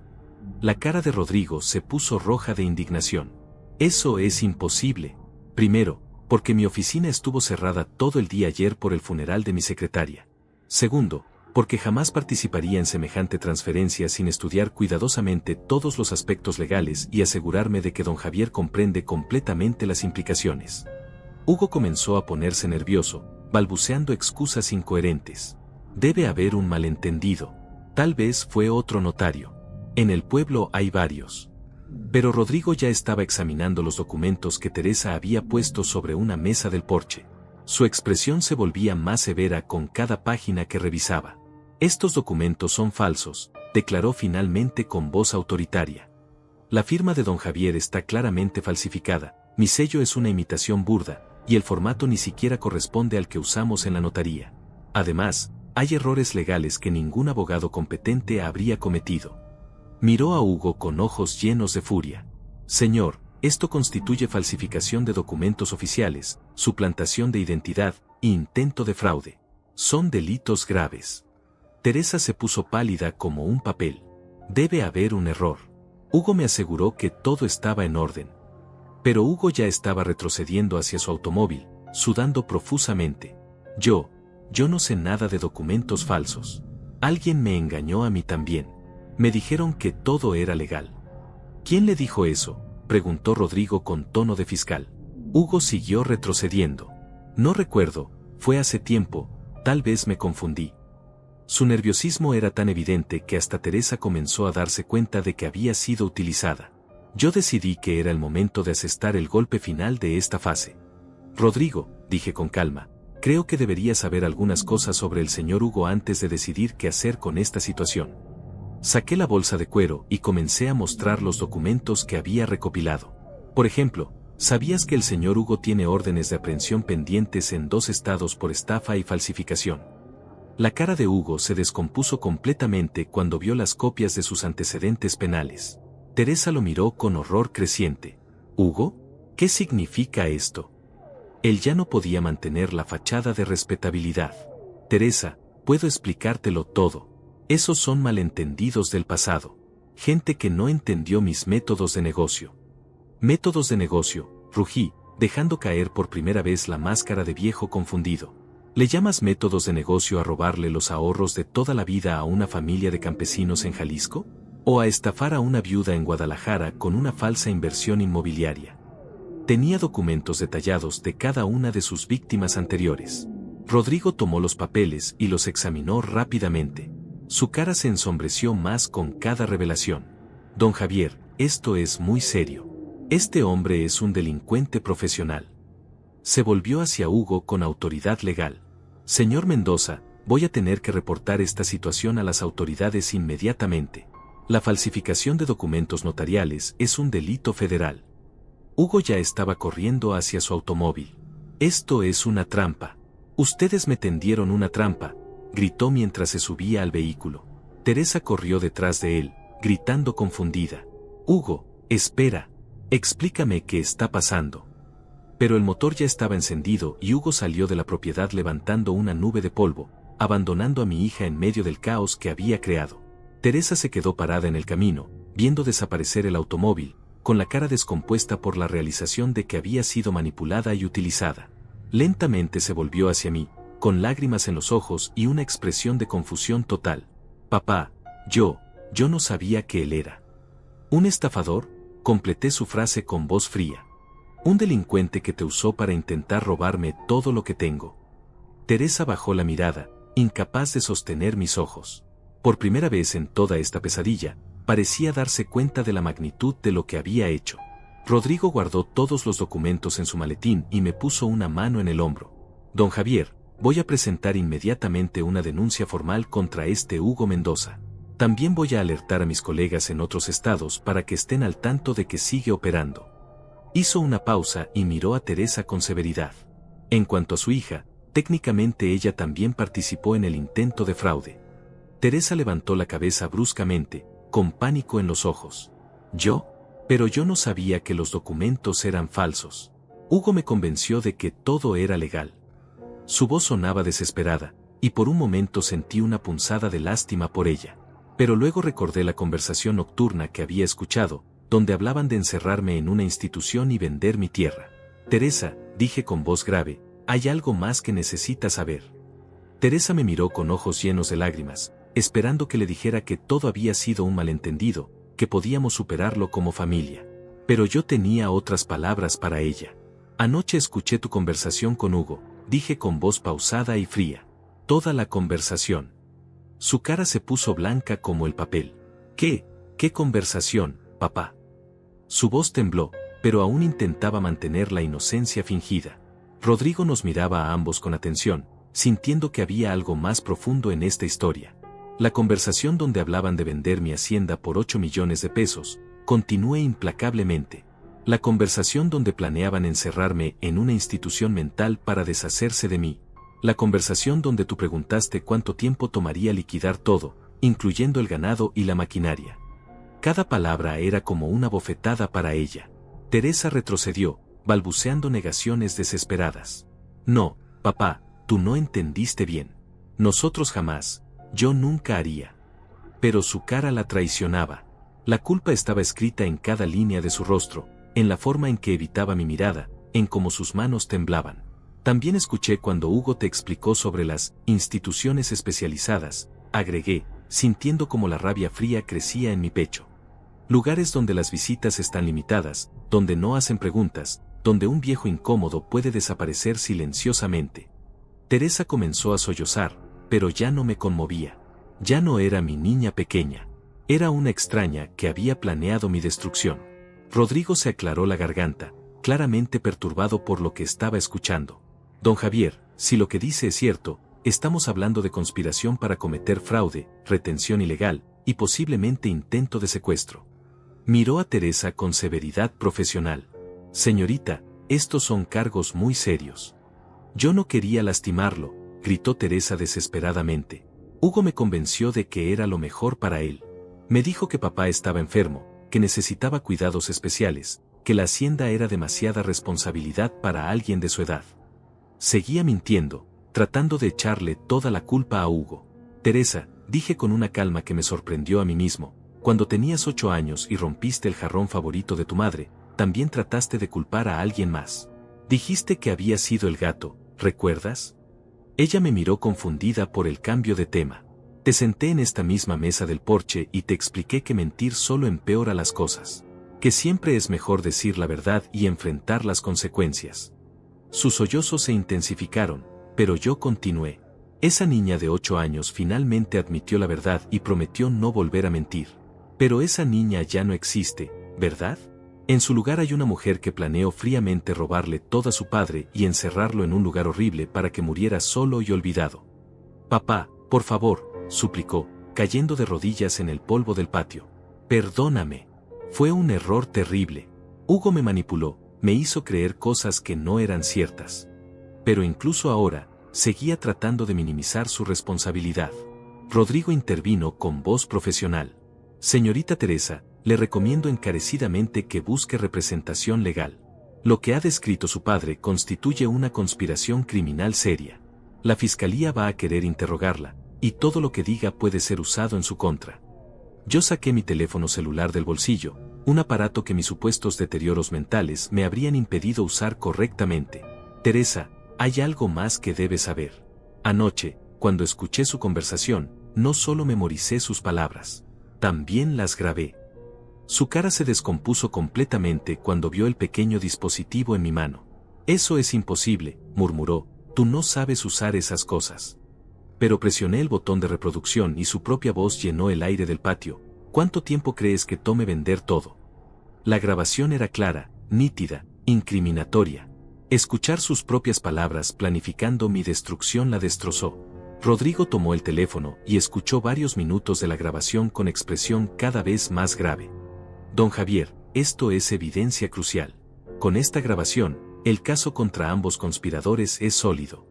S1: La cara de Rodrigo se puso roja de indignación. «Eso es imposible. Primero, porque mi oficina estuvo cerrada todo el día ayer por el funeral de mi secretaria. Segundo, porque jamás participaría en semejante transferencia sin estudiar cuidadosamente todos los aspectos legales y asegurarme de que don Javier comprende completamente las implicaciones». Hugo comenzó a ponerse nervioso, balbuceando excusas incoherentes. «Debe haber un malentendido. Tal vez fue otro notario. En el pueblo hay varios». Pero Rodrigo ya estaba examinando los documentos que Teresa había puesto sobre una mesa del porche. Su expresión se volvía más severa con cada página que revisaba. «Estos documentos son falsos», declaró finalmente con voz autoritaria. «La firma de don Javier está claramente falsificada, mi sello es una imitación burda, y el formato ni siquiera corresponde al que usamos en la notaría. Además, hay errores legales que ningún abogado competente habría cometido». Miró a Hugo con ojos llenos de furia. «Señor, esto constituye falsificación de documentos oficiales, suplantación de identidad e intento de fraude. Son delitos graves». Teresa se puso pálida como un papel. «Debe haber un error». Hugo me aseguró que todo estaba en orden. Pero Hugo ya estaba retrocediendo hacia su automóvil, sudando profusamente. Yo no sé nada de documentos falsos. Alguien me engañó a mí también. Me dijeron que todo era legal. ¿Quién le dijo eso?, preguntó Rodrigo con tono de fiscal. Hugo siguió retrocediendo. No recuerdo, fue hace tiempo, tal vez me confundí. Su nerviosismo era tan evidente que hasta Teresa comenzó a darse cuenta de que había sido utilizada. Yo decidí que era el momento de asestar el golpe final de esta fase. Rodrigo, dije con calma, creo que deberías saber algunas cosas sobre el señor Hugo antes de decidir qué hacer con esta situación. Saqué la bolsa de cuero y comencé a mostrar los documentos que había recopilado. Por ejemplo, ¿sabías que el señor Hugo tiene órdenes de aprehensión pendientes en 2 estados por estafa y falsificación? La cara de Hugo se descompuso completamente cuando vio las copias de sus antecedentes penales. Teresa lo miró con horror creciente. ¿Hugo? ¿Qué significa esto? Él ya no podía mantener la fachada de respetabilidad. Teresa, puedo explicártelo todo. Esos son malentendidos del pasado. Gente que no entendió mis métodos de negocio. Métodos de negocio, rugí, dejando caer por primera vez la máscara de viejo confundido. ¿Le llamas métodos de negocio a robarle los ahorros de toda la vida a una familia de campesinos en Jalisco? ¿O a estafar a una viuda en Guadalajara con una falsa inversión inmobiliaria? Tenía documentos detallados de cada una de sus víctimas anteriores. Rodrigo tomó los papeles y los examinó rápidamente. Su cara se ensombreció más con cada revelación. Don Javier, esto es muy serio. Este hombre es un delincuente profesional. Se volvió hacia Hugo con autoridad legal. Señor Mendoza, voy a tener que reportar esta situación a las autoridades inmediatamente. La falsificación de documentos notariales es un delito federal. Hugo ya estaba corriendo hacia su automóvil. Esto es una trampa. Ustedes me tendieron una trampa, gritó mientras se subía al vehículo. Teresa corrió detrás de él, gritando confundida. Hugo, espera. Explícame qué está pasando. Pero el motor ya estaba encendido y Hugo salió de la propiedad levantando una nube de polvo, abandonando a mi hija en medio del caos que había creado. Teresa se quedó parada en el camino, viendo desaparecer el automóvil, con la cara descompuesta por la realización de que había sido manipulada y utilizada. Lentamente se volvió hacia mí, con lágrimas en los ojos y una expresión de confusión total. Papá, yo no sabía que él era un estafador, completé su frase con voz fría. Un delincuente que te usó para intentar robarme todo lo que tengo. Teresa bajó la mirada, incapaz de sostener mis ojos. Por primera vez en toda esta pesadilla, parecía darse cuenta de la magnitud de lo que había hecho. Rodrigo guardó todos los documentos en su maletín y me puso una mano en el hombro. Don Javier, voy a presentar inmediatamente una denuncia formal contra este Hugo Mendoza. También voy a alertar a mis colegas en otros estados para que estén al tanto de que sigue operando. Hizo una pausa y miró a Teresa con severidad. En cuanto a su hija, técnicamente ella también participó en el intento de fraude. Teresa levantó la cabeza bruscamente, con pánico en los ojos. ¿Yo? Pero yo no sabía que los documentos eran falsos. Hugo me convenció de que todo era legal. Su voz sonaba desesperada, y por un momento sentí una punzada de lástima por ella. Pero luego recordé la conversación nocturna que había escuchado, donde hablaban de encerrarme en una institución y vender mi tierra. Teresa, dije con voz grave, hay algo más que necesitas saber. Teresa me miró con ojos llenos de lágrimas, esperando que le dijera que todo había sido un malentendido, que podíamos superarlo como familia. Pero yo tenía otras palabras para ella. Anoche escuché tu conversación con Hugo, dije con voz pausada y fría. Toda la conversación. Su cara se puso blanca como el papel. ¿Qué conversación, papá? Su voz tembló, pero aún intentaba mantener la inocencia fingida. Rodrigo nos miraba a ambos con atención, sintiendo que había algo más profundo en esta historia. La conversación donde hablaban de vender mi hacienda por 8 millones de pesos, continué implacablemente. La conversación donde planeaban encerrarme en una institución mental para deshacerse de mí. La conversación donde tú preguntaste cuánto tiempo tomaría liquidar todo, incluyendo el ganado y la maquinaria. Cada palabra era como una bofetada para ella. Teresa retrocedió, balbuceando negaciones desesperadas. No, papá, tú no entendiste bien. Nosotros jamás, yo nunca haría. Pero su cara la traicionaba. La culpa estaba escrita en cada línea de su rostro, en la forma en que evitaba mi mirada, en cómo sus manos temblaban. También escuché cuando Hugo te explicó sobre las instituciones especializadas, agregué, sintiendo como la rabia fría crecía en mi pecho. Lugares donde las visitas están limitadas, donde no hacen preguntas, donde un viejo incómodo puede desaparecer silenciosamente. Teresa comenzó a sollozar, pero ya no me conmovía. Ya no era mi niña pequeña. Era una extraña que había planeado mi destrucción. Rodrigo se aclaró la garganta, claramente perturbado por lo que estaba escuchando. Don Javier, si lo que dice es cierto, estamos hablando de conspiración para cometer fraude, retención ilegal, y posiblemente intento de secuestro. Miró a Teresa con severidad profesional. Señorita, estos son cargos muy serios. Yo no quería lastimarlo, gritó Teresa desesperadamente. Hugo me convenció de que era lo mejor para él. Me dijo que papá estaba enfermo, que necesitaba cuidados especiales, que la hacienda era demasiada responsabilidad para alguien de su edad. Seguía mintiendo, tratando de echarle toda la culpa a Hugo. Teresa, dije con una calma que me sorprendió a mí mismo, cuando tenías 8 años y rompiste el jarrón favorito de tu madre, también trataste de culpar a alguien más. Dijiste que había sido el gato, ¿recuerdas? Ella me miró confundida por el cambio de tema. Te senté en esta misma mesa del porche y te expliqué que mentir solo empeora las cosas. Que siempre es mejor decir la verdad y enfrentar las consecuencias. Sus sollozos se intensificaron, pero yo continué. Esa niña de 8 años finalmente admitió la verdad y prometió no volver a mentir. Pero esa niña ya no existe, ¿verdad? En su lugar hay una mujer que planeó fríamente robarle todo a su padre y encerrarlo en un lugar horrible para que muriera solo y olvidado. Papá, por favor, suplicó, cayendo de rodillas en el polvo del patio. Perdóname. Fue un error terrible. Hugo me manipuló, me hizo creer cosas que no eran ciertas. Pero incluso ahora, seguía tratando de minimizar su responsabilidad. Rodrigo intervino con voz profesional. Señorita Teresa, le recomiendo encarecidamente que busque representación legal. Lo que ha descrito su padre constituye una conspiración criminal seria. La fiscalía va a querer interrogarla, y todo lo que diga puede ser usado en su contra. Yo saqué mi teléfono celular del bolsillo, un aparato que mis supuestos deterioros mentales me habrían impedido usar correctamente. Teresa, hay algo más que debes saber. Anoche, cuando escuché su conversación, no solo memoricé sus palabras, también las grabé. Su cara se descompuso completamente cuando vio el pequeño dispositivo en mi mano. Eso es imposible, murmuró, tú no sabes usar esas cosas. Pero presioné el botón de reproducción y su propia voz llenó el aire del patio. ¿Cuánto tiempo crees que tome vender todo? La grabación era clara, nítida, incriminatoria. Escuchar sus propias palabras planificando mi destrucción la destrozó. Rodrigo tomó el teléfono y escuchó varios minutos de la grabación con expresión cada vez más grave. Don Javier, esto es evidencia crucial. Con esta grabación, el caso contra ambos conspiradores es sólido.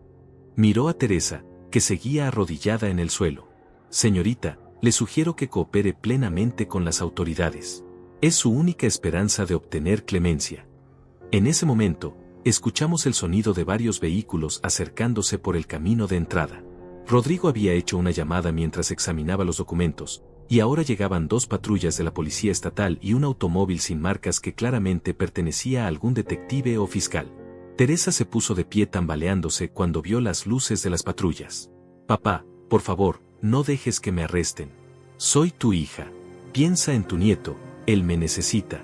S1: Miró a Teresa, que seguía arrodillada en el suelo. Señorita, le sugiero que coopere plenamente con las autoridades. Es su única esperanza de obtener clemencia. En ese momento, escuchamos el sonido de varios vehículos acercándose por el camino de entrada. Rodrigo había hecho una llamada mientras examinaba los documentos, y ahora llegaban 2 patrullas de la policía estatal y un automóvil sin marcas que claramente pertenecía a algún detective o fiscal. Teresa se puso de pie tambaleándose cuando vio las luces de las patrullas. Papá, por favor, no dejes que me arresten. Soy tu hija. Piensa en tu nieto, él me necesita.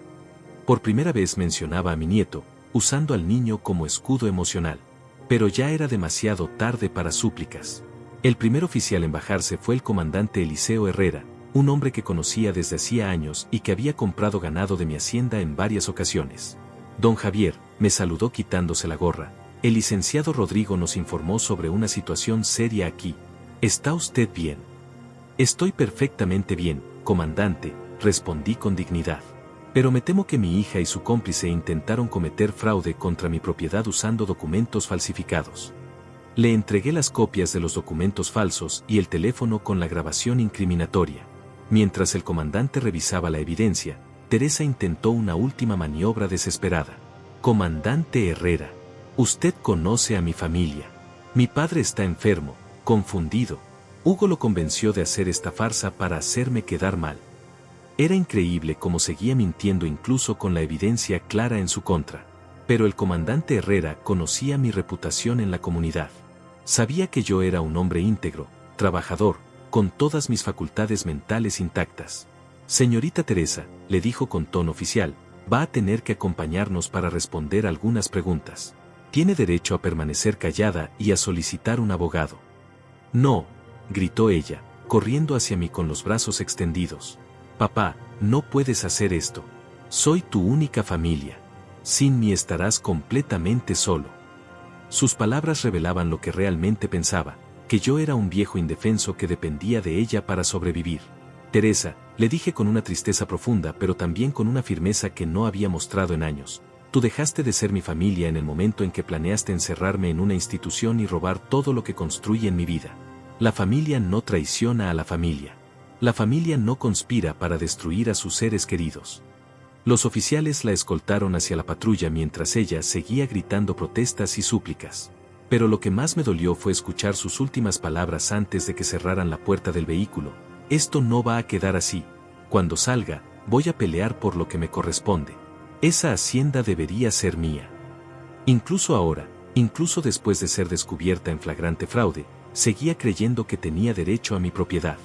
S1: Por primera vez mencionaba a mi nieto, usando al niño como escudo emocional. Pero ya era demasiado tarde para súplicas. El primer oficial en bajarse fue el comandante Eliseo Herrera, un hombre que conocía desde hacía años y que había comprado ganado de mi hacienda en varias ocasiones. Don Javier, me saludó quitándose la gorra. El licenciado Rodrigo nos informó sobre una situación seria aquí. ¿Está usted bien? Estoy perfectamente bien, comandante, respondí con dignidad. Pero me temo que mi hija y su cómplice intentaron cometer fraude contra mi propiedad usando documentos falsificados. Le entregué las copias de los documentos falsos y el teléfono con la grabación incriminatoria. Mientras el comandante revisaba la evidencia, Teresa intentó una última maniobra desesperada. Comandante Herrera, usted conoce a mi familia. Mi padre está enfermo, confundido. Hugo lo convenció de hacer esta farsa para hacerme quedar mal. Era increíble cómo seguía mintiendo incluso con la evidencia clara en su contra. Pero el comandante Herrera conocía mi reputación en la comunidad. Sabía que yo era un hombre íntegro, trabajador, con todas mis facultades mentales intactas. Señorita Teresa, le dijo con tono oficial, va a tener que acompañarnos para responder algunas preguntas. Tiene derecho a permanecer callada y a solicitar un abogado. No, gritó ella, corriendo hacia mí con los brazos extendidos. Papá, no puedes hacer esto. Soy tu única familia. Sin mí estarás completamente solo. Sus palabras revelaban lo que realmente pensaba, que yo era un viejo indefenso que dependía de ella para sobrevivir. Teresa, le dije con una tristeza profunda pero también con una firmeza que no había mostrado en años. Tú dejaste de ser mi familia en el momento en que planeaste encerrarme en una institución y robar todo lo que construye en mi vida. La familia no traiciona a la familia. La familia no conspira para destruir a sus seres queridos. Los oficiales la escoltaron hacia la patrulla mientras ella seguía gritando protestas y súplicas. Pero lo que más me dolió fue escuchar sus últimas palabras antes de que cerraran la puerta del vehículo. Esto no va a quedar así. Cuando salga, voy a pelear por lo que me corresponde. Esa hacienda debería ser mía. Incluso ahora, incluso después de ser descubierta en flagrante fraude, seguía creyendo que tenía derecho a mi propiedad.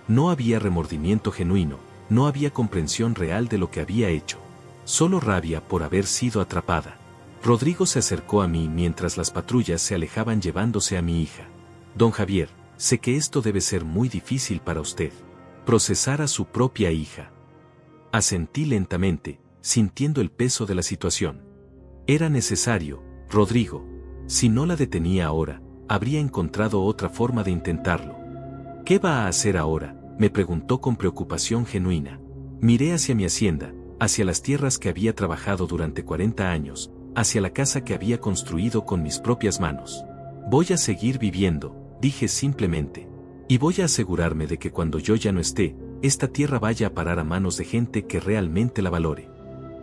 S1: No había remordimiento genuino, no había comprensión real de lo que había hecho. Solo rabia por haber sido atrapada. Rodrigo se acercó a mí mientras las patrullas se alejaban llevándose a mi hija. Don Javier, sé que esto debe ser muy difícil para usted. Procesar a su propia hija. Asentí lentamente, sintiendo el peso de la situación. Era necesario, Rodrigo. Si no la detenía ahora, habría encontrado otra forma de intentarlo. ¿Qué va a hacer ahora?, me preguntó con preocupación genuina. Miré hacia mi hacienda, hacia las tierras que había trabajado durante 40 años, hacia la casa que había construido con mis propias manos. Voy a seguir viviendo, dije simplemente. Y voy a asegurarme de que cuando yo ya no esté, esta tierra vaya a parar a manos de gente que realmente la valore.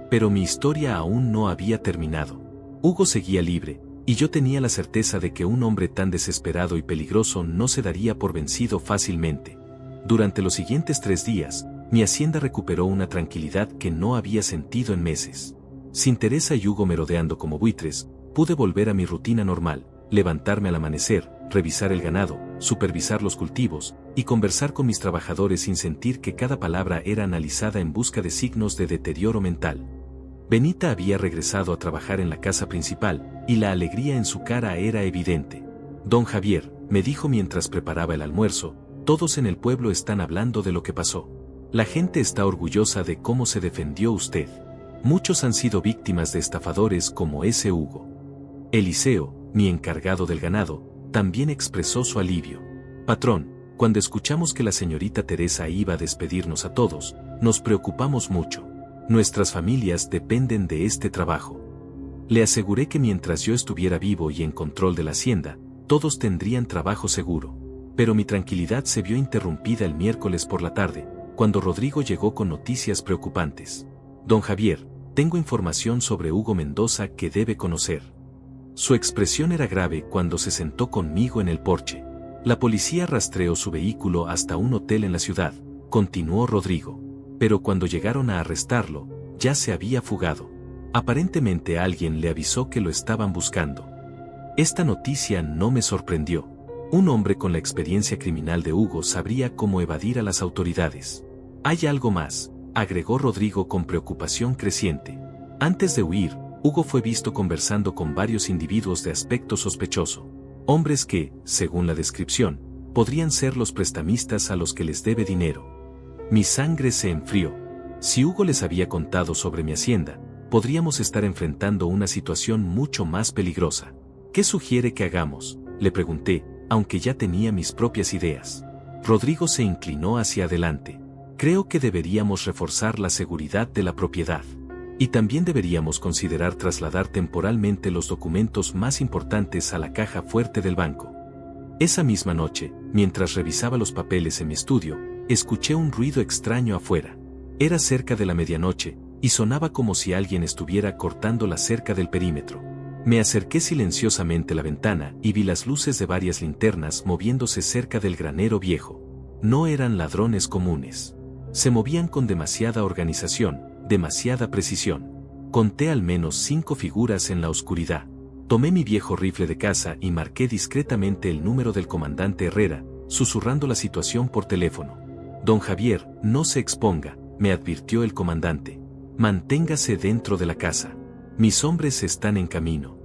S1: Pero mi historia aún no había terminado. Hugo seguía libre, y yo tenía la certeza de que un hombre tan desesperado y peligroso no se daría por vencido fácilmente. Durante los siguientes 3 días, mi hacienda recuperó una tranquilidad que no había sentido en meses. Sin Teresa y Hugo merodeando como buitres, pude volver a mi rutina normal, levantarme al amanecer, revisar el ganado, supervisar los cultivos, y conversar con mis trabajadores sin sentir que cada palabra era analizada en busca de signos de deterioro mental. Benita había regresado a trabajar en la casa principal, y la alegría en su cara era evidente. Don Javier, me dijo mientras preparaba el almuerzo, todos en el pueblo están hablando de lo que pasó. La gente está orgullosa de cómo se defendió usted. Muchos han sido víctimas de estafadores como ese Hugo. Eliseo, mi encargado del ganado, también expresó su alivio. Patrón, cuando escuchamos que la señorita Teresa iba a despedirnos a todos, nos preocupamos mucho. Nuestras familias dependen de este trabajo. Le aseguré que mientras yo estuviera vivo y en control de la hacienda, todos tendrían trabajo seguro. Pero mi tranquilidad se vio interrumpida el miércoles por la tarde, cuando Rodrigo llegó con noticias preocupantes. Don Javier, tengo información sobre Hugo Mendoza que debe conocer. Su expresión era grave cuando se sentó conmigo en el porche. La policía rastreó su vehículo hasta un hotel en la ciudad, continuó Rodrigo. Pero cuando llegaron a arrestarlo, ya se había fugado. Aparentemente alguien le avisó que lo estaban buscando. Esta noticia no me sorprendió. Un hombre con la experiencia criminal de Hugo sabría cómo evadir a las autoridades. Hay algo más, agregó Rodrigo con preocupación creciente. Antes de huir, Hugo fue visto conversando con varios individuos de aspecto sospechoso. Hombres que, según la descripción, podrían ser los prestamistas a los que les debe dinero. Mi sangre se enfrió. Si Hugo les había contado sobre mi hacienda, podríamos estar enfrentando una situación mucho más peligrosa. ¿Qué sugiere que hagamos?, le pregunté, aunque ya tenía mis propias ideas. Rodrigo se inclinó hacia adelante. Creo que deberíamos reforzar la seguridad de la propiedad. Y también deberíamos considerar trasladar temporalmente los documentos más importantes a la caja fuerte del banco. Esa misma noche, mientras revisaba los papeles en mi estudio, escuché un ruido extraño afuera. Era cerca de la medianoche, y sonaba como si alguien estuviera cortando la cerca del perímetro. Me acerqué silenciosamente a la ventana y vi las luces de varias linternas moviéndose cerca del granero viejo. No eran ladrones comunes. Se movían con demasiada organización, demasiada precisión. Conté al menos 5 figuras en la oscuridad. Tomé mi viejo rifle de caza y marqué discretamente el número del comandante Herrera, susurrando la situación por teléfono. Don Javier, no se exponga, me advirtió el comandante. Manténgase dentro de la casa. Mis hombres están en camino.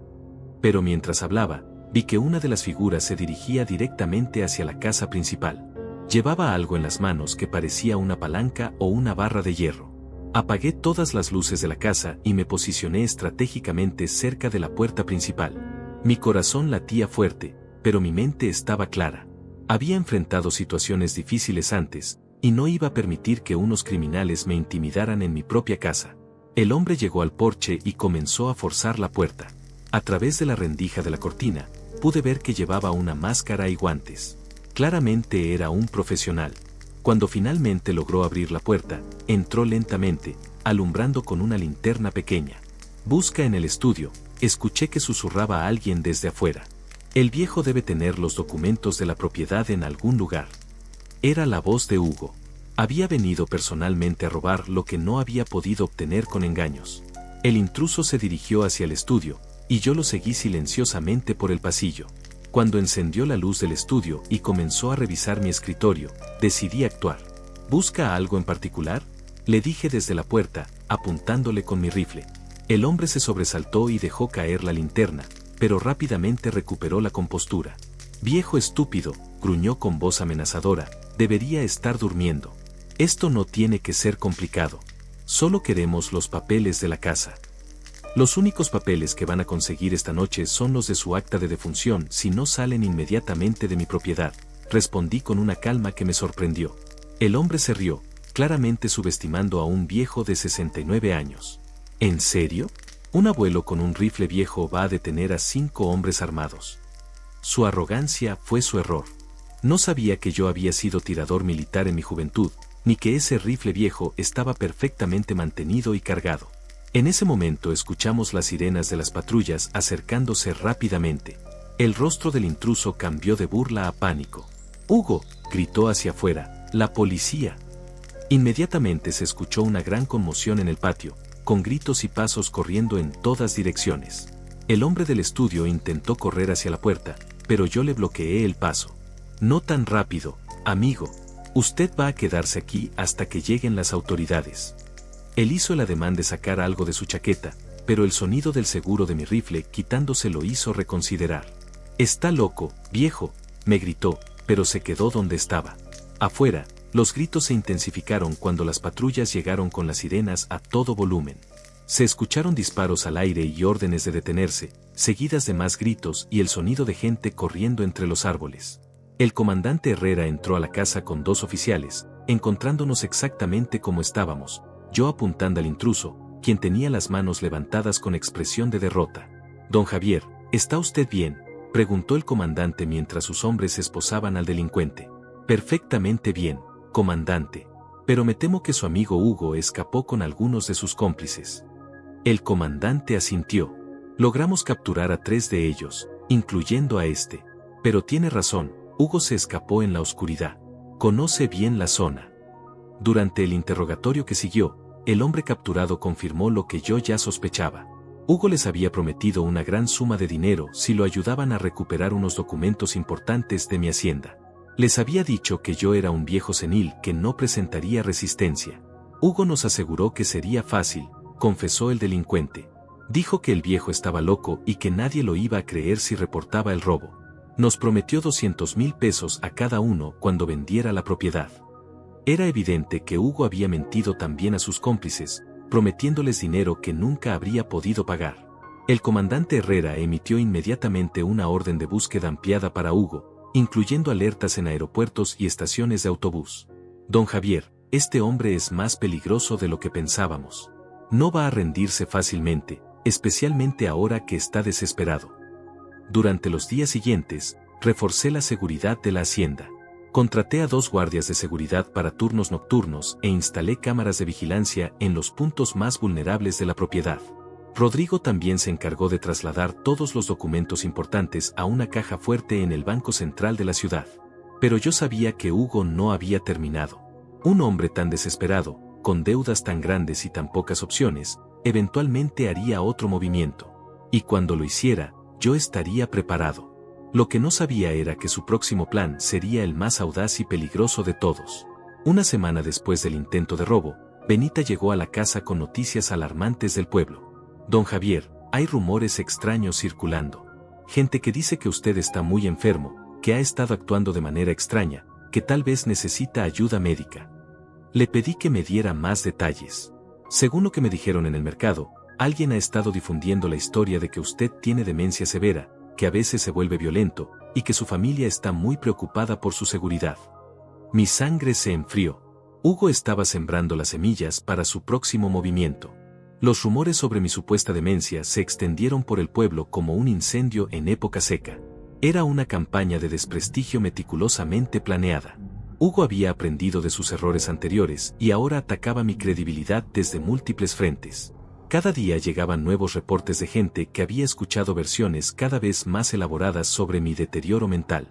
S1: Pero mientras hablaba, vi que una de las figuras se dirigía directamente hacia la casa principal. Llevaba algo en las manos que parecía una palanca o una barra de hierro. Apagué todas las luces de la casa y me posicioné estratégicamente cerca de la puerta principal. Mi corazón latía fuerte, pero mi mente estaba clara. Había enfrentado situaciones difíciles antes, y no iba a permitir que unos criminales me intimidaran en mi propia casa. El hombre llegó al porche y comenzó a forzar la puerta. A través de la rendija de la cortina, pude ver que llevaba una máscara y guantes. Claramente era un profesional. Cuando finalmente logró abrir la puerta, entró lentamente, alumbrando con una linterna pequeña. Busca en el estudio, escuché que susurraba a alguien desde afuera. El viejo debe tener los documentos de la propiedad en algún lugar. Era la voz de Hugo. Había venido personalmente a robar lo que no había podido obtener con engaños. El intruso se dirigió hacia el estudio, y yo lo seguí silenciosamente por el pasillo. Cuando encendió la luz del estudio y comenzó a revisar mi escritorio, decidí actuar. ¿Busca algo en particular?, le dije desde la puerta, apuntándole con mi rifle. El hombre se sobresaltó y dejó caer la linterna, pero rápidamente recuperó la compostura. Viejo estúpido, gruñó con voz amenazadora, debería estar durmiendo. Esto no tiene que ser complicado. Solo queremos los papeles de la casa. Los únicos papeles que van a conseguir esta noche son los de su acta de defunción si no salen inmediatamente de mi propiedad, respondí con una calma que me sorprendió. El hombre se rió, claramente subestimando a un viejo de 69 años. ¿En serio? Un abuelo con un rifle viejo va a detener a 5 hombres armados. Su arrogancia fue su error. No sabía que yo había sido tirador militar en mi juventud, ni que ese rifle viejo estaba perfectamente mantenido y cargado. En ese momento escuchamos las sirenas de las patrullas acercándose rápidamente. El rostro del intruso cambió de burla a pánico. ¡Hugo!, gritó hacia afuera, ¡la policía! Inmediatamente se escuchó una gran conmoción en el patio, con gritos y pasos corriendo en todas direcciones. El hombre del estudio intentó correr hacia la puerta, pero yo le bloqueé el paso. No tan rápido, amigo. Usted va a quedarse aquí hasta que lleguen las autoridades. Él hizo el ademán de sacar algo de su chaqueta, pero el sonido del seguro de mi rifle quitándose lo hizo reconsiderar. «Está loco, viejo», me gritó, pero se quedó donde estaba. Afuera, los gritos se intensificaron cuando las patrullas llegaron con las sirenas a todo volumen. Se escucharon disparos al aire y órdenes de detenerse, seguidas de más gritos y el sonido de gente corriendo entre los árboles. El comandante Herrera entró a la casa con 2 oficiales, encontrándonos exactamente como estábamos, yo apuntando al intruso, quien tenía las manos levantadas con expresión de derrota. «Don Javier, ¿está usted bien?», preguntó el comandante mientras sus hombres esposaban al delincuente. «Perfectamente bien, comandante. Pero me temo que su amigo Hugo escapó con algunos de sus cómplices». El comandante asintió. «Logramos capturar a 3 de ellos, incluyendo a este. Pero tiene razón, Hugo se escapó en la oscuridad. Conoce bien la zona». Durante el interrogatorio que siguió, el hombre capturado confirmó lo que yo ya sospechaba. Hugo les había prometido una gran suma de dinero si lo ayudaban a recuperar unos documentos importantes de mi hacienda. Les había dicho que yo era un viejo senil que no presentaría resistencia. Hugo nos aseguró que sería fácil, confesó el delincuente. Dijo que el viejo estaba loco y que nadie lo iba a creer si reportaba el robo. Nos prometió 200,000 pesos a cada uno cuando vendiera la propiedad. Era evidente que Hugo había mentido también a sus cómplices, prometiéndoles dinero que nunca habría podido pagar. El comandante Herrera emitió inmediatamente una orden de búsqueda ampliada para Hugo, incluyendo alertas en aeropuertos y estaciones de autobús. «Don Javier, este hombre es más peligroso de lo que pensábamos. No va a rendirse fácilmente, especialmente ahora que está desesperado». Durante los días siguientes, reforcé la seguridad de la hacienda. Contraté a 2 guardias de seguridad para turnos nocturnos e instalé cámaras de vigilancia en los puntos más vulnerables de la propiedad. Rodrigo también se encargó de trasladar todos los documentos importantes a una caja fuerte en el Banco Central de la ciudad. Pero yo sabía que Hugo no había terminado. Un hombre tan desesperado, con deudas tan grandes y tan pocas opciones, eventualmente haría otro movimiento. Y cuando lo hiciera, yo estaría preparado. Lo que no sabía era que su próximo plan sería el más audaz y peligroso de todos. Una semana después del intento de robo, Benita llegó a la casa con noticias alarmantes del pueblo. Don Javier, hay rumores extraños circulando. Gente que dice que usted está muy enfermo, que ha estado actuando de manera extraña, que tal vez necesita ayuda médica. Le pedí que me diera más detalles. Según lo que me dijeron en el mercado, alguien ha estado difundiendo la historia de que usted tiene demencia severa, que a veces se vuelve violento, y que su familia está muy preocupada por su seguridad. Mi sangre se enfrió. Hugo estaba sembrando las semillas para su próximo movimiento. Los rumores sobre mi supuesta demencia se extendieron por el pueblo como un incendio en época seca. Era una campaña de desprestigio meticulosamente planeada. Hugo había aprendido de sus errores anteriores y ahora atacaba mi credibilidad desde múltiples frentes. Cada día llegaban nuevos reportes de gente que había escuchado versiones cada vez más elaboradas sobre mi deterioro mental.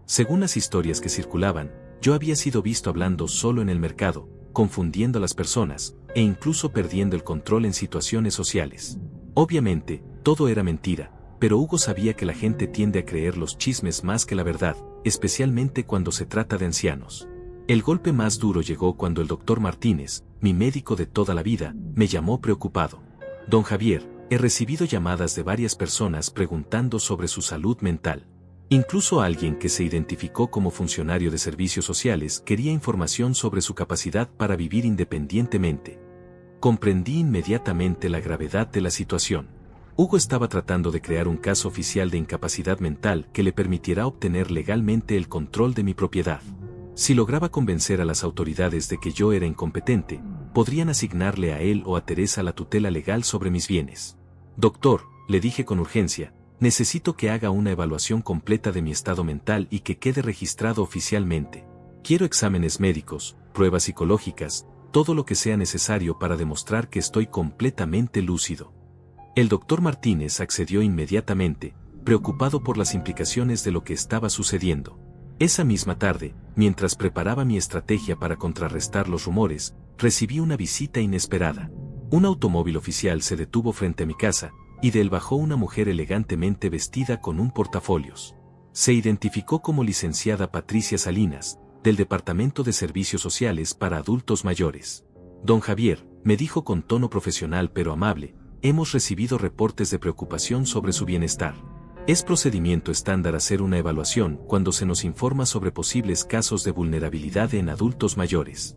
S1: Según las historias que circulaban, yo había sido visto hablando solo en el mercado, confundiendo a las personas, e incluso perdiendo el control en situaciones sociales. Obviamente, todo era mentira, pero Hugo sabía que la gente tiende a creer los chismes más que la verdad, especialmente cuando se trata de ancianos. El golpe más duro llegó cuando el doctor Martínez, mi médico de toda la vida, me llamó preocupado. Don Javier, he recibido llamadas de varias personas preguntando sobre su salud mental. Incluso alguien que se identificó como funcionario de servicios sociales quería información sobre su capacidad para vivir independientemente. Comprendí inmediatamente la gravedad de la situación. Hugo estaba tratando de crear un caso oficial de incapacidad mental que le permitiera obtener legalmente el control de mi propiedad. Si lograba convencer a las autoridades de que yo era incompetente, podrían asignarle a él o a Teresa la tutela legal sobre mis bienes. Doctor, le dije con urgencia, necesito que haga una evaluación completa de mi estado mental y que quede registrado oficialmente. Quiero exámenes médicos, pruebas psicológicas, todo lo que sea necesario para demostrar que estoy completamente lúcido. El doctor Martínez accedió inmediatamente, preocupado por las implicaciones de lo que estaba sucediendo. Esa misma tarde, mientras preparaba mi estrategia para contrarrestar los rumores, recibí una visita inesperada. Un automóvil oficial se detuvo frente a mi casa, y de él bajó una mujer elegantemente vestida con un portafolios. Se identificó como licenciada Patricia Salinas, del Departamento de Servicios Sociales para Adultos Mayores. Don Javier, me dijo con tono profesional pero amable, hemos recibido reportes de preocupación sobre su bienestar. Es procedimiento estándar hacer una evaluación cuando se nos informa sobre posibles casos de vulnerabilidad en adultos mayores.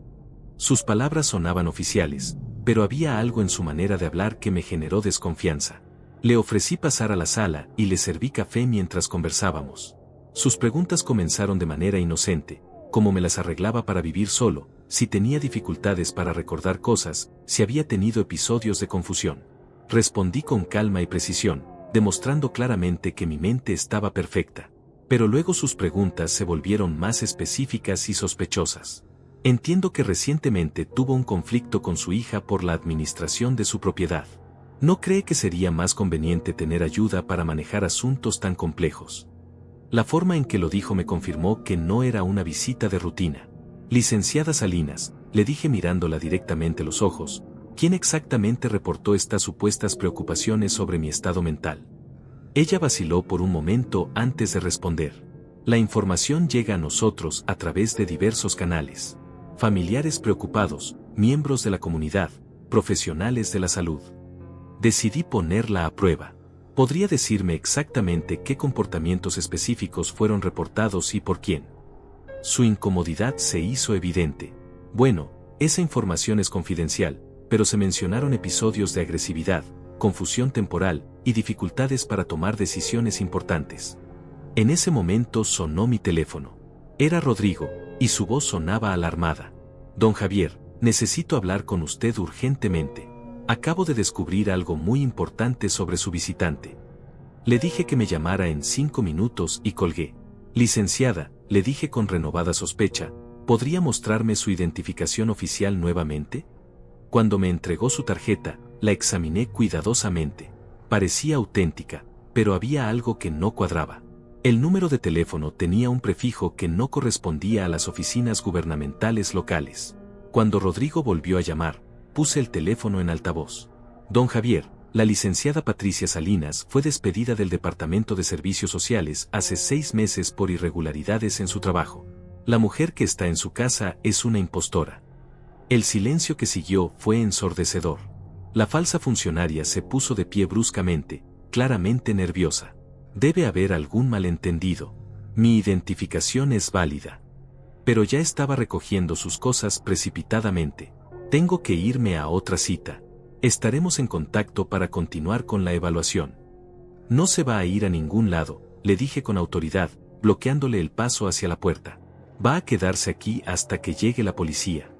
S1: Sus palabras sonaban oficiales, pero había algo en su manera de hablar que me generó desconfianza. Le ofrecí pasar a la sala y le serví café mientras conversábamos. Sus preguntas comenzaron de manera inocente, cómo me las arreglaba para vivir solo, si tenía dificultades para recordar cosas, si había tenido episodios de confusión. Respondí con calma y precisión, demostrando claramente que mi mente estaba perfecta. Pero luego sus preguntas se volvieron más específicas y sospechosas. Entiendo que recientemente tuvo un conflicto con su hija por la administración de su propiedad. ¿No cree que sería más conveniente tener ayuda para manejar asuntos tan complejos? La forma en que lo dijo me confirmó que no era una visita de rutina. Licenciada Salinas, le dije mirándola directamente a los ojos, ¿quién exactamente reportó estas supuestas preocupaciones sobre mi estado mental? Ella vaciló por un momento antes de responder. La información llega a nosotros a través de diversos canales. Familiares preocupados, miembros de la comunidad, profesionales de la salud. Decidí ponerla a prueba. ¿Podría decirme exactamente qué comportamientos específicos fueron reportados y por quién? Su incomodidad se hizo evidente. Bueno, esa información es confidencial, pero se mencionaron episodios de agresividad, confusión temporal y dificultades para tomar decisiones importantes. En ese momento sonó mi teléfono. Era Rodrigo, y su voz sonaba alarmada. Don Javier, necesito hablar con usted urgentemente. Acabo de descubrir algo muy importante sobre su visitante. Le dije que me llamara en 5 minutos y colgué. Licenciada, le dije con renovada sospecha, ¿podría mostrarme su identificación oficial nuevamente? Cuando me entregó su tarjeta, la examiné cuidadosamente. Parecía auténtica, pero había algo que no cuadraba. El número de teléfono tenía un prefijo que no correspondía a las oficinas gubernamentales locales. Cuando Rodrigo volvió a llamar, puse el teléfono en altavoz. Don Javier, la licenciada Patricia Salinas fue despedida del Departamento de Servicios Sociales hace 6 meses por irregularidades en su trabajo. La mujer que está en su casa es una impostora. El silencio que siguió fue ensordecedor. La falsa funcionaria se puso de pie bruscamente, claramente nerviosa. Debe haber algún malentendido. Mi identificación es válida. Pero ya estaba recogiendo sus cosas precipitadamente. Tengo que irme a otra cita. Estaremos en contacto para continuar con la evaluación. No se va a ir a ningún lado, le dije con autoridad, bloqueándole el paso hacia la puerta. Va a quedarse aquí hasta que llegue la policía.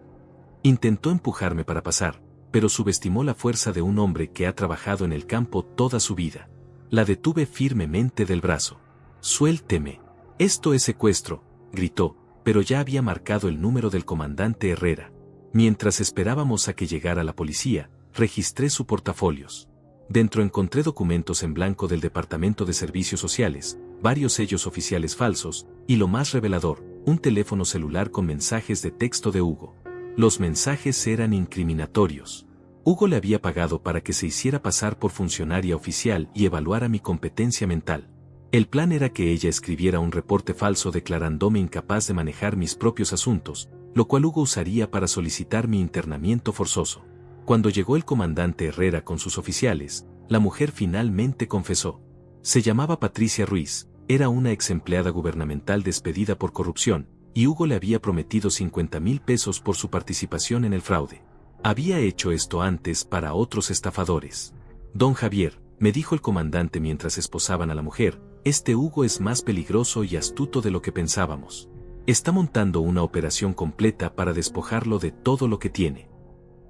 S1: Intentó empujarme para pasar, pero subestimó la fuerza de un hombre que ha trabajado en el campo toda su vida. La detuve firmemente del brazo. Suélteme. Esto es secuestro, gritó, pero ya había marcado el número del comandante Herrera. Mientras esperábamos a que llegara la policía, registré su portafolios. Dentro encontré documentos en blanco del Departamento de Servicios Sociales, varios sellos oficiales falsos, y lo más revelador, un teléfono celular con mensajes de texto de Hugo. Los mensajes eran incriminatorios. Hugo le había pagado para que se hiciera pasar por funcionaria oficial y evaluara mi competencia mental. El plan era que ella escribiera un reporte falso declarándome incapaz de manejar mis propios asuntos, lo cual Hugo usaría para solicitar mi internamiento forzoso. Cuando llegó el comandante Herrera con sus oficiales, la mujer finalmente confesó. Se llamaba Patricia Ruiz, era una ex empleada gubernamental despedida por corrupción, y Hugo le había prometido 50,000 pesos por su participación en el fraude. Había hecho esto antes para otros estafadores. Don Javier, me dijo el comandante mientras esposaban a la mujer, este Hugo es más peligroso y astuto de lo que pensábamos. Está montando una operación completa para despojarlo de todo lo que tiene.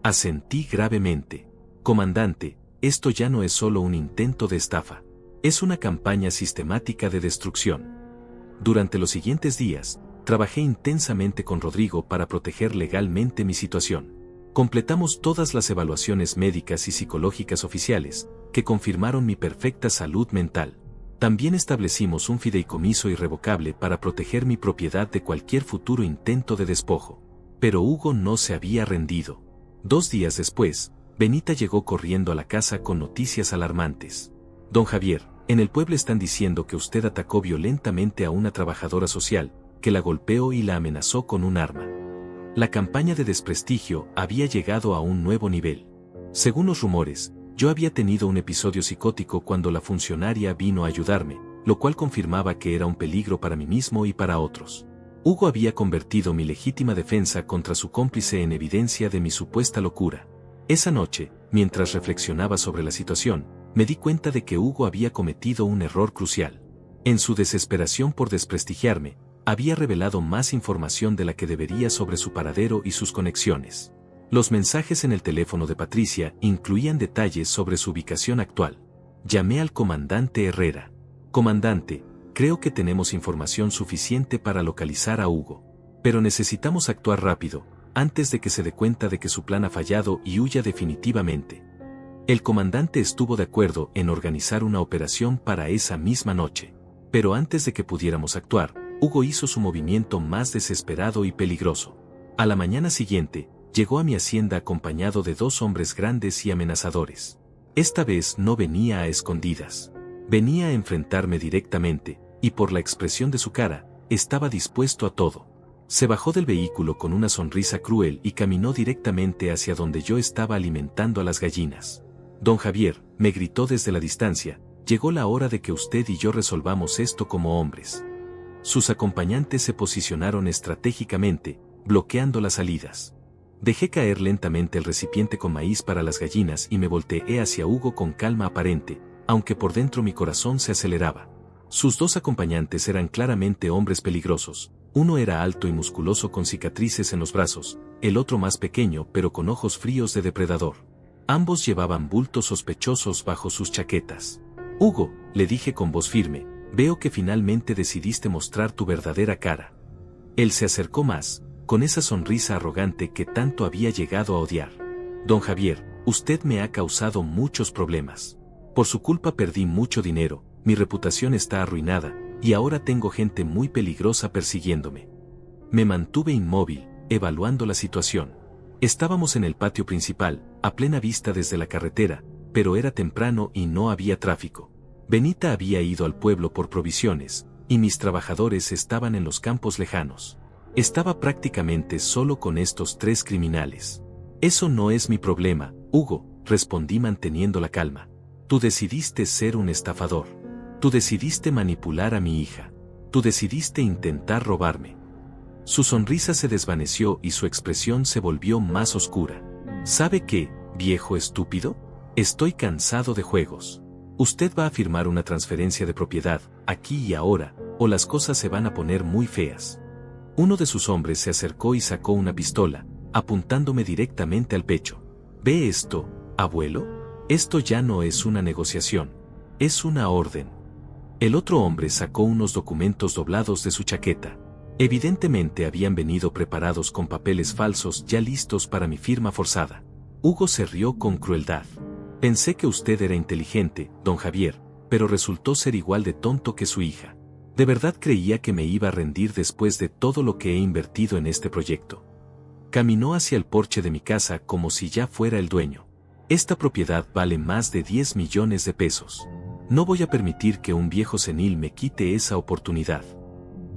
S1: Asentí gravemente. Comandante, esto ya no es solo un intento de estafa. Es una campaña sistemática de destrucción. Durante los siguientes días, trabajé intensamente con Rodrigo para proteger legalmente mi situación. Completamos todas las evaluaciones médicas y psicológicas oficiales, que confirmaron mi perfecta salud mental. También establecimos un fideicomiso irrevocable para proteger mi propiedad de cualquier futuro intento de despojo. Pero Hugo no se había rendido. 2 días después, Benita llegó corriendo a la casa con noticias alarmantes. Don Javier, en el pueblo están diciendo que usted atacó violentamente a una trabajadora social, que la golpeó y la amenazó con un arma. La campaña de desprestigio había llegado a un nuevo nivel. Según los rumores, yo había tenido un episodio psicótico cuando la funcionaria vino a ayudarme, lo cual confirmaba que era un peligro para mí mismo y para otros. Hugo había convertido mi legítima defensa contra su cómplice en evidencia de mi supuesta locura. Esa noche, mientras reflexionaba sobre la situación, me di cuenta de que Hugo había cometido un error crucial. En su desesperación por desprestigiarme, había revelado más información de la que debería sobre su paradero y sus conexiones. Los mensajes en el teléfono de Patricia incluían detalles sobre su ubicación actual. Llamé al comandante Herrera. Comandante, creo que tenemos información suficiente para localizar a Hugo. Pero necesitamos actuar rápido, antes de que se dé cuenta de que su plan ha fallado y huya definitivamente. El comandante estuvo de acuerdo en organizar una operación para esa misma noche. Pero antes de que pudiéramos actuar, Hugo hizo su movimiento más desesperado y peligroso. A la mañana siguiente, llegó a mi hacienda acompañado de 2 hombres grandes y amenazadores. Esta vez no venía a escondidas. Venía a enfrentarme directamente, y por la expresión de su cara, estaba dispuesto a todo. Se bajó del vehículo con una sonrisa cruel y caminó directamente hacia donde yo estaba alimentando a las gallinas. Don Javier, me gritó desde la distancia, llegó la hora de que usted y yo resolvamos esto como hombres. Sus acompañantes se posicionaron estratégicamente, bloqueando las salidas. Dejé caer lentamente el recipiente con maíz para las gallinas y me volteé hacia Hugo con calma aparente, aunque por dentro mi corazón se aceleraba. Sus 2 acompañantes eran claramente hombres peligrosos. Uno era alto y musculoso con cicatrices en los brazos, el otro más pequeño pero con ojos fríos de depredador. Ambos llevaban bultos sospechosos bajo sus chaquetas. Hugo, le dije con voz firme, veo que finalmente decidiste mostrar tu verdadera cara. Él se acercó más, con esa sonrisa arrogante que tanto había llegado a odiar. Don Javier, usted me ha causado muchos problemas. Por su culpa perdí mucho dinero, mi reputación está arruinada, y ahora tengo gente muy peligrosa persiguiéndome. Me mantuve inmóvil, evaluando la situación. Estábamos en el patio principal, a plena vista desde la carretera, pero era temprano y no había tráfico. Benita había ido al pueblo por provisiones, y mis trabajadores estaban en los campos lejanos. Estaba prácticamente solo con estos 3 criminales. Eso no es mi problema, Hugo, respondí manteniendo la calma. Tú decidiste ser un estafador. Tú decidiste manipular a mi hija. Tú decidiste intentar robarme. Su sonrisa se desvaneció y su expresión se volvió más oscura. ¿Sabe qué, viejo estúpido? Estoy cansado de juegos. Usted va a firmar una transferencia de propiedad, aquí y ahora, o las cosas se van a poner muy feas. Uno de sus hombres se acercó y sacó una pistola, apuntándome directamente al pecho. ¿Ve esto, abuelo? Esto ya no es una negociación. Es una orden. El otro hombre sacó unos documentos doblados de su chaqueta. Evidentemente habían venido preparados con papeles falsos ya listos para mi firma forzada. Hugo se rió con crueldad. Pensé que usted era inteligente, don Javier, pero resultó ser igual de tonto que su hija. ¿De verdad creía que me iba a rendir después de todo lo que he invertido en este proyecto? Caminó hacia el porche de mi casa como si ya fuera el dueño. Esta propiedad vale más de 10 millones de pesos. No voy a permitir que un viejo senil me quite esa oportunidad.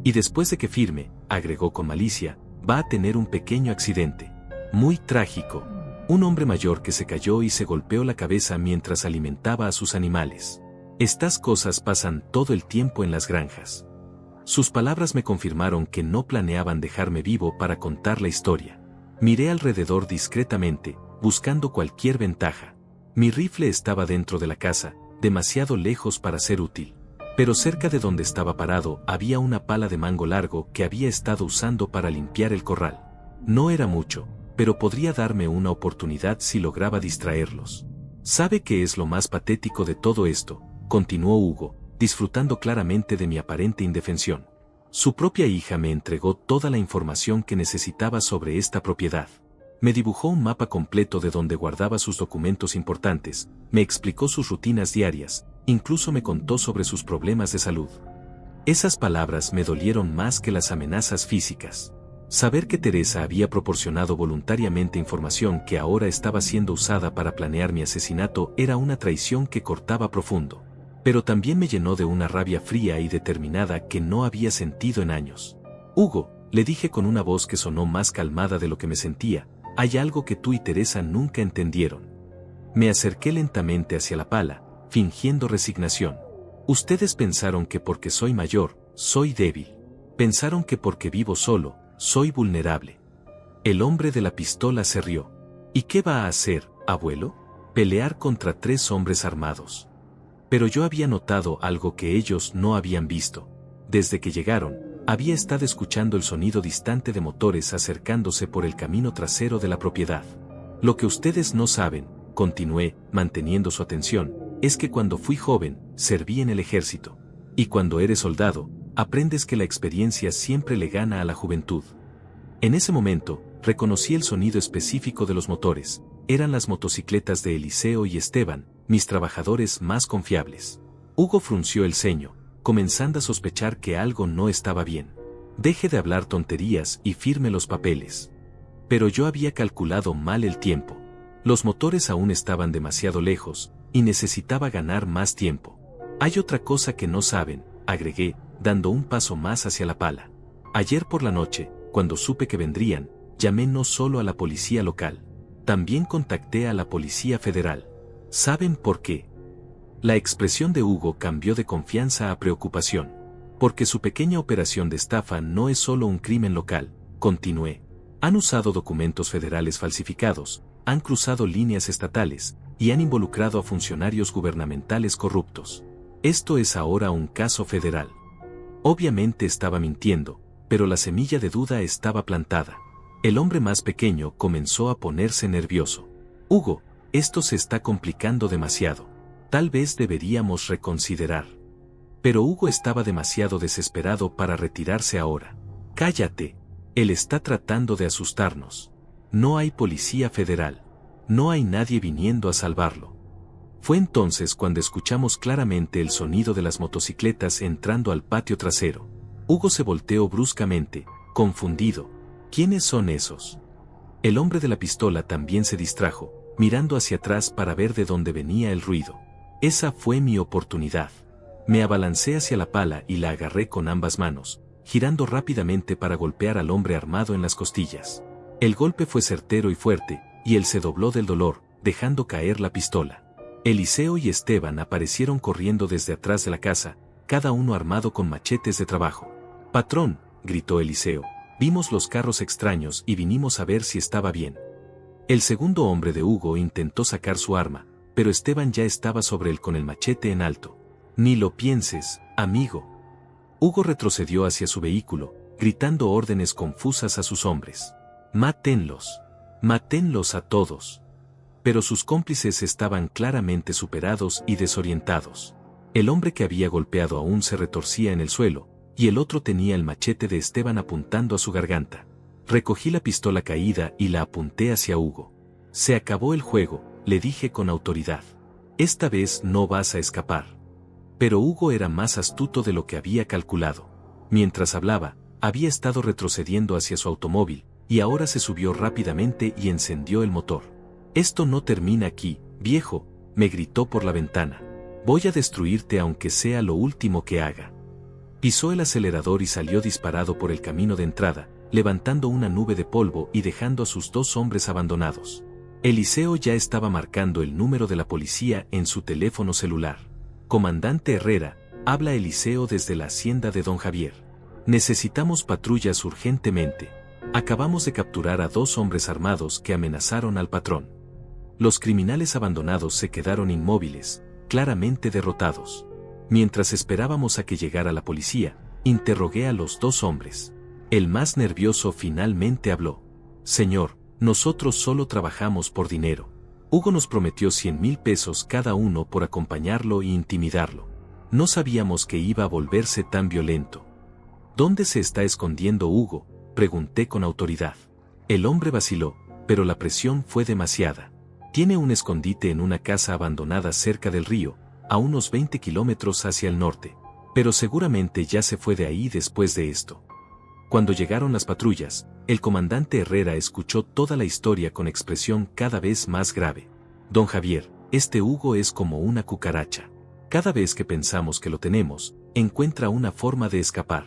S1: Y después de que firme, agregó con malicia, va a tener un pequeño accidente. Muy trágico. Un hombre mayor que se cayó y se golpeó la cabeza mientras alimentaba a sus animales. Estas cosas pasan todo el tiempo en las granjas. Sus palabras me confirmaron que no planeaban dejarme vivo para contar la historia. Miré alrededor discretamente, buscando cualquier ventaja. Mi rifle estaba dentro de la casa, demasiado lejos para ser útil. Pero cerca de donde estaba parado había una pala de mango largo que había estado usando para limpiar el corral. No era mucho, pero podría darme una oportunidad si lograba distraerlos. ¿Sabe qué es lo más patético de todo esto?, continuó Hugo, disfrutando claramente de mi aparente indefensión. Su propia hija me entregó toda la información que necesitaba sobre esta propiedad. Me dibujó un mapa completo de donde guardaba sus documentos importantes, me explicó sus rutinas diarias, incluso me contó sobre sus problemas de salud. Esas palabras me dolieron más que las amenazas físicas. Saber que Teresa había proporcionado voluntariamente información que ahora estaba siendo usada para planear mi asesinato era una traición que cortaba profundo. Pero también me llenó de una rabia fría y determinada que no había sentido en años. Hugo, le dije con una voz que sonó más calmada de lo que me sentía, hay algo que tú y Teresa nunca entendieron. Me acerqué lentamente hacia la pala, fingiendo resignación. Ustedes pensaron que porque soy mayor, soy débil. Pensaron que porque vivo solo, soy vulnerable. El hombre de la pistola se rió. ¿Y qué va a hacer, abuelo? Pelear contra 3 hombres armados. Pero yo había notado algo que ellos no habían visto. Desde que llegaron, había estado escuchando el sonido distante de motores acercándose por el camino trasero de la propiedad. Lo que ustedes no saben, continué, manteniendo su atención, es que cuando fui joven, serví en el ejército. Y cuando eres soldado, aprendes que la experiencia siempre le gana a la juventud. En ese momento, reconocí el sonido específico de los motores. Eran las motocicletas de Eliseo y Esteban, mis trabajadores más confiables. Hugo frunció el ceño, comenzando a sospechar que algo no estaba bien. Deje de hablar tonterías y firme los papeles. Pero yo había calculado mal el tiempo. Los motores aún estaban demasiado lejos, y necesitaba ganar más tiempo. Hay otra cosa que no saben, agregué, dando un paso más hacia la pala. Ayer por la noche, cuando supe que vendrían, llamé no solo a la policía local. También contacté a la Policía Federal. ¿Saben por qué? La expresión de Hugo cambió de confianza a preocupación. Porque su pequeña operación de estafa no es solo un crimen local, continué. Han usado documentos federales falsificados, han cruzado líneas estatales, y han involucrado a funcionarios gubernamentales corruptos. Esto es ahora un caso federal. Obviamente estaba mintiendo, pero la semilla de duda estaba plantada. El hombre más pequeño comenzó a ponerse nervioso. Hugo, esto se está complicando demasiado. Tal vez deberíamos reconsiderar. Pero Hugo estaba demasiado desesperado para retirarse ahora. Cállate. Él está tratando de asustarnos. No hay policía federal. No hay nadie viniendo a salvarlo. Fue entonces cuando escuchamos claramente el sonido de las motocicletas entrando al patio trasero. Hugo se volteó bruscamente, confundido. ¿Quiénes son esos? El hombre de la pistola también se distrajo, mirando hacia atrás para ver de dónde venía el ruido. Esa fue mi oportunidad. Me abalancé hacia la pala y la agarré con ambas manos, girando rápidamente para golpear al hombre armado en las costillas. El golpe fue certero y fuerte, y él se dobló del dolor, dejando caer la pistola. Eliseo y Esteban aparecieron corriendo desde atrás de la casa, cada uno armado con machetes de trabajo. «Patrón», gritó Eliseo, «vimos los carros extraños y vinimos a ver si estaba bien». El segundo hombre de Hugo intentó sacar su arma, pero Esteban ya estaba sobre él con el machete en alto. «Ni lo pienses, amigo». Hugo retrocedió hacia su vehículo, gritando órdenes confusas a sus hombres. «Mátenlos. Mátenlos a todos». Pero sus cómplices estaban claramente superados y desorientados. El hombre que había golpeado aún se retorcía en el suelo, y el otro tenía el machete de Esteban apuntando a su garganta. Recogí la pistola caída y la apunté hacia Hugo. «Se acabó el juego», le dije con autoridad. «Esta vez no vas a escapar». Pero Hugo era más astuto de lo que había calculado. Mientras hablaba, había estado retrocediendo hacia su automóvil, y ahora se subió rápidamente y encendió el motor. «Esto no termina aquí, viejo», me gritó por la ventana. «Voy a destruirte aunque sea lo último que haga». Pisó el acelerador y salió disparado por el camino de entrada, levantando una nube de polvo y dejando a sus dos hombres abandonados. Eliseo ya estaba marcando el número de la policía en su teléfono celular. «Comandante Herrera», habla Eliseo desde la hacienda de don Javier. «Necesitamos patrullas urgentemente. Acabamos de capturar a 2 hombres armados que amenazaron al patrón». Los criminales abandonados se quedaron inmóviles, claramente derrotados. Mientras esperábamos a que llegara la policía, interrogué a los 2 hombres. El más nervioso finalmente habló. «Señor, nosotros solo trabajamos por dinero. Hugo nos prometió 100,000 pesos cada uno por acompañarlo e intimidarlo. No sabíamos que iba a volverse tan violento». «¿Dónde se está escondiendo Hugo?», pregunté con autoridad. El hombre vaciló, pero la presión fue demasiada. «Tiene un escondite en una casa abandonada cerca del río, a unos 20 kilómetros hacia el norte. Pero seguramente ya se fue de ahí después de esto». Cuando llegaron las patrullas, el comandante Herrera escuchó toda la historia con expresión cada vez más grave. «Don Javier, este Hugo es como una cucaracha. Cada vez que pensamos que lo tenemos, encuentra una forma de escapar».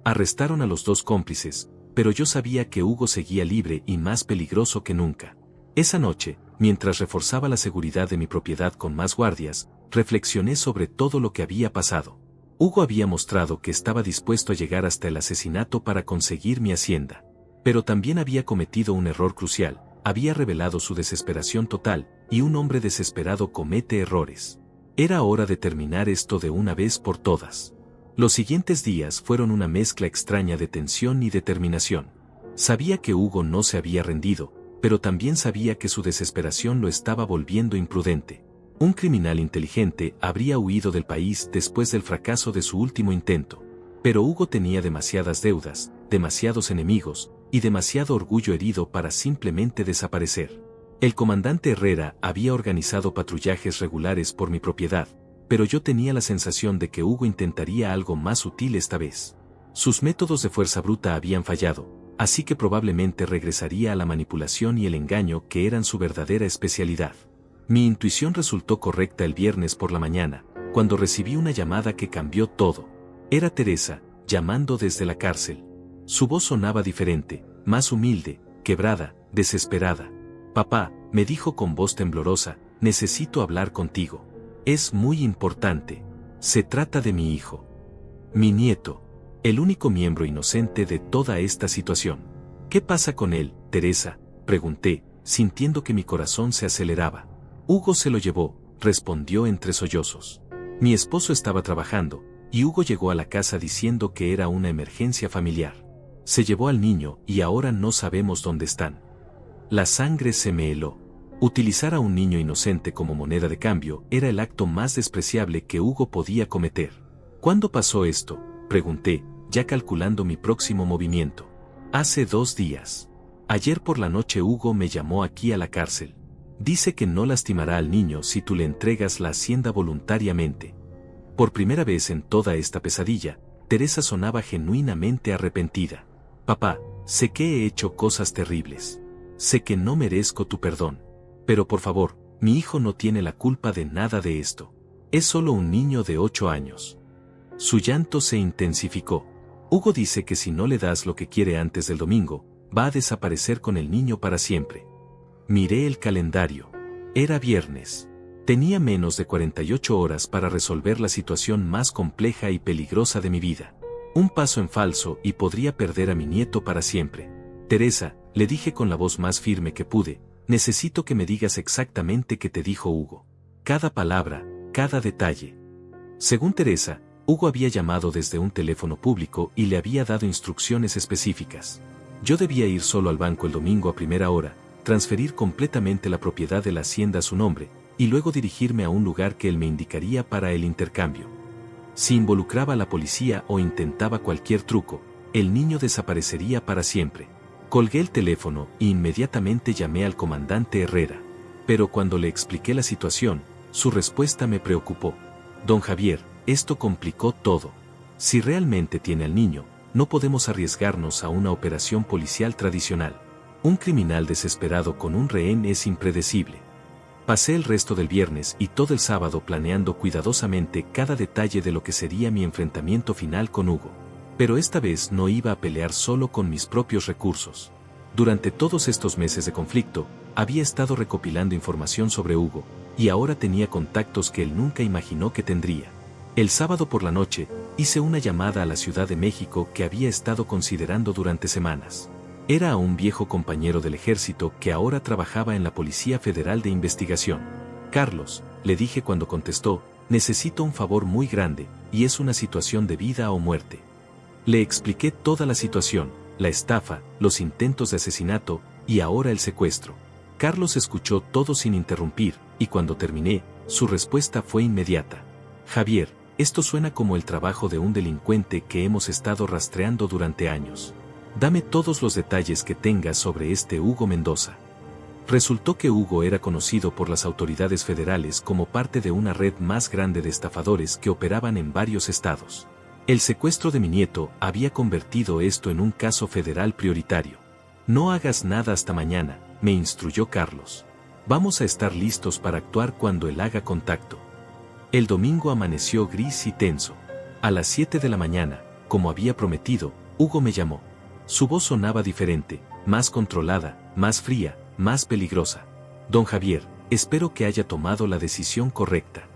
S1: Arrestaron a los 2 cómplices, pero yo sabía que Hugo seguía libre y más peligroso que nunca. Esa noche, mientras reforzaba la seguridad de mi propiedad con más guardias, reflexioné sobre todo lo que había pasado. Hugo había mostrado que estaba dispuesto a llegar hasta el asesinato para conseguir mi hacienda. Pero también había cometido un error crucial, había revelado su desesperación total, y un hombre desesperado comete errores. Era hora de terminar esto de una vez por todas. Los siguientes días fueron una mezcla extraña de tensión y determinación. Sabía que Hugo no se había rendido, pero también sabía que su desesperación lo estaba volviendo imprudente. Un criminal inteligente habría huido del país después del fracaso de su último intento. Pero Hugo tenía demasiadas deudas, demasiados enemigos, y demasiado orgullo herido para simplemente desaparecer. El comandante Herrera había organizado patrullajes regulares por mi propiedad, pero yo tenía la sensación de que Hugo intentaría algo más sutil esta vez. Sus métodos de fuerza bruta habían fallado, así que probablemente regresaría a la manipulación y el engaño que eran su verdadera especialidad. Mi intuición resultó correcta el viernes por la mañana, cuando recibí una llamada que cambió todo. Era Teresa, llamando desde la cárcel. Su voz sonaba diferente, más humilde, quebrada, desesperada. «Papá», me dijo con voz temblorosa, «necesito hablar contigo. Es muy importante. Se trata de mi hijo. Mi nieto. El único miembro inocente de toda esta situación». «¿Qué pasa con él, Teresa?», pregunté, sintiendo que mi corazón se aceleraba. «Hugo se lo llevó», respondió entre sollozos. Mi esposo estaba trabajando, y Hugo llegó a la casa diciendo que era una emergencia familiar. Se llevó al niño y ahora no sabemos dónde están. La sangre se me heló. Utilizar a un niño inocente como moneda de cambio era el acto más despreciable que Hugo podía cometer. «¿Cuándo pasó esto?», pregunté, ya calculando mi próximo movimiento. «Hace 2 días. Ayer por la noche Hugo me llamó aquí a la cárcel. Dice que no lastimará al niño si tú le entregas la hacienda voluntariamente». Por primera vez en toda esta pesadilla, Teresa sonaba genuinamente arrepentida. «Papá, sé que he hecho cosas terribles. Sé que no merezco tu perdón. Pero por favor, mi hijo no tiene la culpa de nada de esto. Es solo un niño de 8 años. Su llanto se intensificó. Hugo dice que si no le das lo que quiere antes del domingo, va a desaparecer con el niño para siempre. Miré el calendario. Era viernes. Tenía menos de 48 horas para resolver la situación más compleja y peligrosa de mi vida. Un paso en falso y podría perder a mi nieto para siempre. Teresa, le dije con la voz más firme que pude, necesito que me digas exactamente qué te dijo Hugo. Cada palabra, cada detalle. Según Teresa, Hugo había llamado desde un teléfono público y le había dado instrucciones específicas. Yo debía ir solo al banco el domingo a primera hora, transferir completamente la propiedad de la hacienda a su nombre, y luego dirigirme a un lugar que él me indicaría para el intercambio. Si involucraba a la policía o intentaba cualquier truco, el niño desaparecería para siempre. Colgué el teléfono e inmediatamente llamé al comandante Herrera. Pero cuando le expliqué la situación, su respuesta me preocupó. Don Javier, esto complicó todo. Si realmente tiene al niño, no podemos arriesgarnos a una operación policial tradicional. Un criminal desesperado con un rehén es impredecible. Pasé el resto del viernes y todo el sábado planeando cuidadosamente cada detalle de lo que sería mi enfrentamiento final con Hugo. Pero esta vez no iba a pelear solo con mis propios recursos. Durante todos estos meses de conflicto, había estado recopilando información sobre Hugo, y ahora tenía contactos que él nunca imaginó que tendría. El sábado por la noche, hice una llamada a la Ciudad de México que había estado considerando durante semanas. Era a un viejo compañero del ejército que ahora trabajaba en la Policía Federal de Investigación. Carlos, le dije cuando contestó, necesito un favor muy grande, y es una situación de vida o muerte. Le expliqué toda la situación, la estafa, los intentos de asesinato, y ahora el secuestro. Carlos escuchó todo sin interrumpir, y cuando terminé, su respuesta fue inmediata. Javier, esto suena como el trabajo de un delincuente que hemos estado rastreando durante años. Dame todos los detalles que tengas sobre este Hugo Mendoza. Resultó que Hugo era conocido por las autoridades federales como parte de una red más grande de estafadores que operaban en varios estados. El secuestro de mi nieto había convertido esto en un caso federal prioritario. No hagas nada hasta mañana, me instruyó Carlos. Vamos a estar listos para actuar cuando él haga contacto. El domingo amaneció gris y tenso. A las 7 de la mañana, como había prometido, Hugo me llamó. Su voz sonaba diferente, más controlada, más fría, más peligrosa. Don Javier, espero que haya tomado la decisión correcta.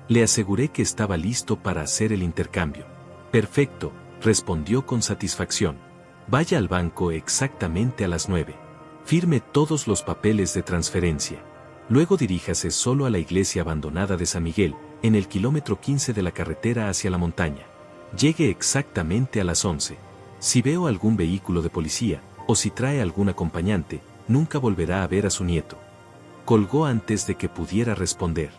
S1: Le aseguré que estaba listo para hacer el intercambio. Perfecto, respondió con satisfacción. Vaya al banco exactamente a las 9. Firme todos los papeles de transferencia. Luego diríjase solo a la iglesia abandonada de San Miguel, en el kilómetro 15 de la carretera hacia la montaña. Llegue exactamente a las 11. Si veo algún vehículo de policía, o si trae algún acompañante, nunca volverá a ver a su nieto. Colgó antes de que pudiera responder.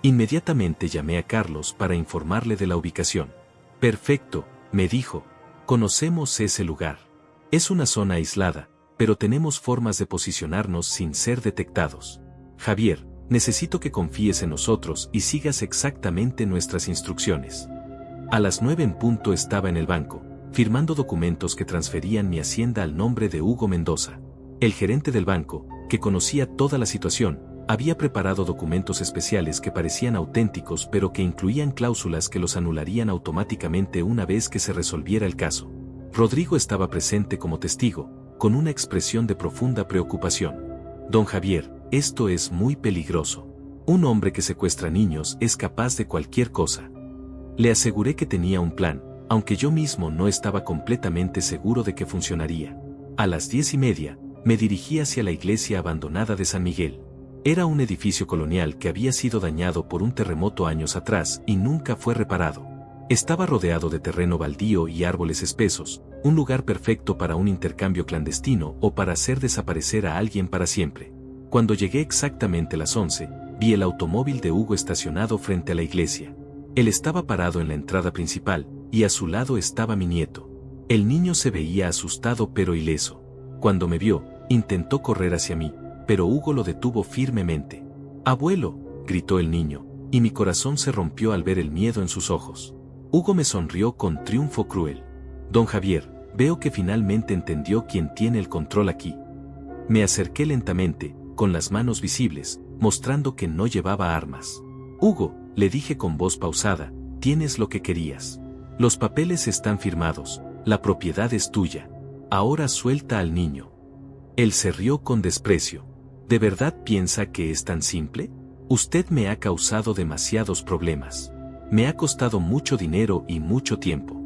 S1: Inmediatamente llamé a Carlos para informarle de la ubicación. Perfecto, me dijo. Conocemos ese lugar. Es una zona aislada, pero tenemos formas de posicionarnos sin ser detectados. Javier, necesito que confíes en nosotros y sigas exactamente nuestras instrucciones. A las 9 en punto estaba en el banco, firmando documentos que transferían mi hacienda al nombre de Hugo Mendoza. El gerente del banco, que conocía toda la situación, había preparado documentos especiales que parecían auténticos pero que incluían cláusulas que los anularían automáticamente una vez que se resolviera el caso. Rodrigo estaba presente como testigo, con una expresión de profunda preocupación. Don Javier, esto es muy peligroso. Un hombre que secuestra niños es capaz de cualquier cosa. Le aseguré que tenía un plan, aunque yo mismo no estaba completamente seguro de que funcionaría. A las 10:30, me dirigí hacia la iglesia abandonada de San Miguel. Era un edificio colonial que había sido dañado por un terremoto años atrás y nunca fue reparado. Estaba rodeado de terreno baldío y árboles espesos, un lugar perfecto para un intercambio clandestino o para hacer desaparecer a alguien para siempre. Cuando llegué exactamente a las 11, vi el automóvil de Hugo estacionado frente a la iglesia. Él estaba parado en la entrada principal, y a su lado estaba mi nieto. El niño se veía asustado pero ileso. Cuando me vio, intentó correr hacia mí, pero Hugo lo detuvo firmemente. «Abuelo», gritó el niño, y mi corazón se rompió al ver el miedo en sus ojos. Hugo me sonrió con triunfo cruel. «Don Javier, veo que finalmente entendió quién tiene el control aquí». Me acerqué lentamente, con las manos visibles, mostrando que no llevaba armas. Hugo, le dije con voz pausada, tienes lo que querías. Los papeles están firmados, la propiedad es tuya. Ahora suelta al niño. Él se rió con desprecio. ¿De verdad piensa que es tan simple? Usted me ha causado demasiados problemas. Me ha costado mucho dinero y mucho tiempo.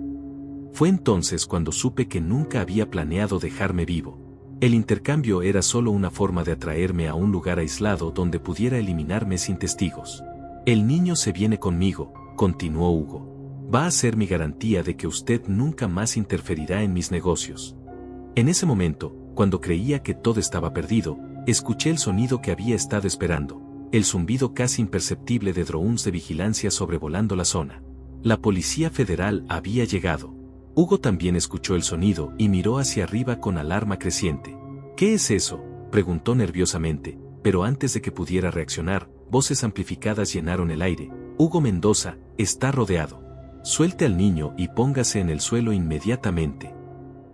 S1: Fue entonces cuando supe que nunca había planeado dejarme vivo. El intercambio era solo una forma de atraerme a un lugar aislado donde pudiera eliminarme sin testigos. El niño se viene conmigo, continuó Hugo. Va a ser mi garantía de que usted nunca más interferirá en mis negocios. En ese momento, cuando creía que todo estaba perdido, escuché el sonido que había estado esperando, el zumbido casi imperceptible de drones de vigilancia sobrevolando la zona. La Policía Federal había llegado. Hugo también escuchó el sonido y miró hacia arriba con alarma creciente. ¿Qué es eso?, preguntó nerviosamente, pero antes de que pudiera reaccionar, voces amplificadas llenaron el aire. Hugo Mendoza, está rodeado. Suelte al niño y póngase en el suelo inmediatamente.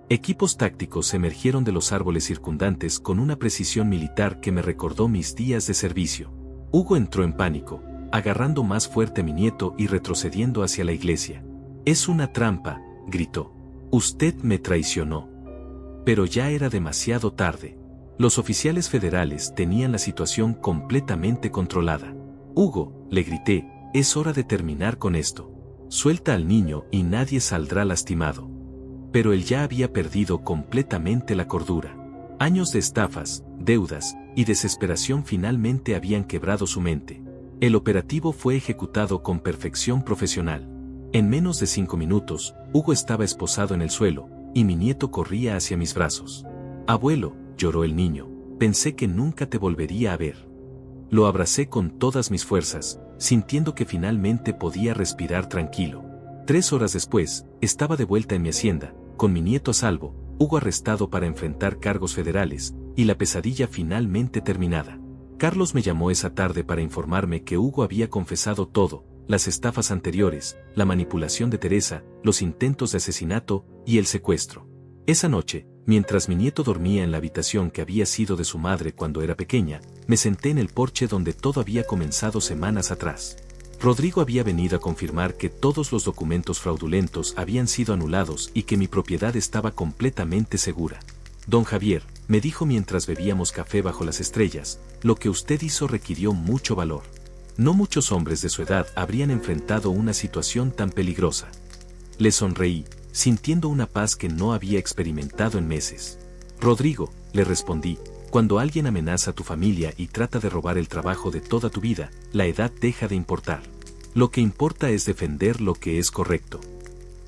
S1: Equipos tácticos emergieron de los árboles circundantes con una precisión militar que me recordó mis días de servicio. Hugo entró en pánico, agarrando más fuerte a mi nieto y retrocediendo hacia la iglesia. Es una trampa, gritó. Usted me traicionó. Pero ya era demasiado tarde. Los oficiales federales tenían la situación completamente controlada. Hugo, le grité, es hora de terminar con esto. Suelta al niño y nadie saldrá lastimado. Pero él ya había perdido completamente la cordura. Años de estafas, deudas y desesperación finalmente habían quebrado su mente. El operativo fue ejecutado con perfección profesional. En menos de 5 minutos, Hugo estaba esposado en el suelo, y mi nieto corría hacia mis brazos. Abuelo, lloró el niño, pensé que nunca te volvería a ver. Lo abracé con todas mis fuerzas, sintiendo que finalmente podía respirar tranquilo. 3 horas después, estaba de vuelta en mi hacienda, con mi nieto a salvo, Hugo arrestado para enfrentar cargos federales, y la pesadilla finalmente terminada. Carlos me llamó esa tarde para informarme que Hugo había confesado todo, las estafas anteriores, la manipulación de Teresa, los intentos de asesinato y el secuestro. Esa noche, mientras mi nieto dormía en la habitación que había sido de su madre cuando era pequeña, me senté en el porche donde todo había comenzado semanas atrás. Rodrigo había venido a confirmar que todos los documentos fraudulentos habían sido anulados y que mi propiedad estaba completamente segura. Don Javier, me dijo mientras bebíamos café bajo las estrellas, lo que usted hizo requirió mucho valor. No muchos hombres de su edad habrían enfrentado una situación tan peligrosa. Le sonreí, sintiendo una paz que no había experimentado en meses. Rodrigo, le respondí, cuando alguien amenaza a tu familia y trata de robar el trabajo de toda tu vida, la edad deja de importar. Lo que importa es defender lo que es correcto.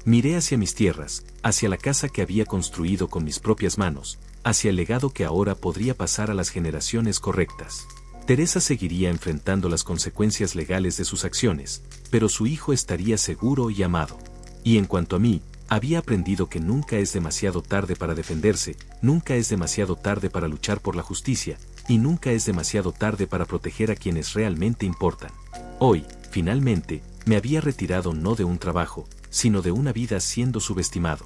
S1: Miré hacia mis tierras, hacia la casa que había construido con mis propias manos, hacia el legado que ahora podría pasar a las generaciones correctas. Teresa seguiría enfrentando las consecuencias legales de sus acciones, pero su hijo estaría seguro y amado. Y en cuanto a mí, había aprendido que nunca es demasiado tarde para defenderse, nunca es demasiado tarde para luchar por la justicia, y nunca es demasiado tarde para proteger a quienes realmente importan. Hoy, finalmente, me había retirado no de un trabajo, sino de una vida siendo subestimado.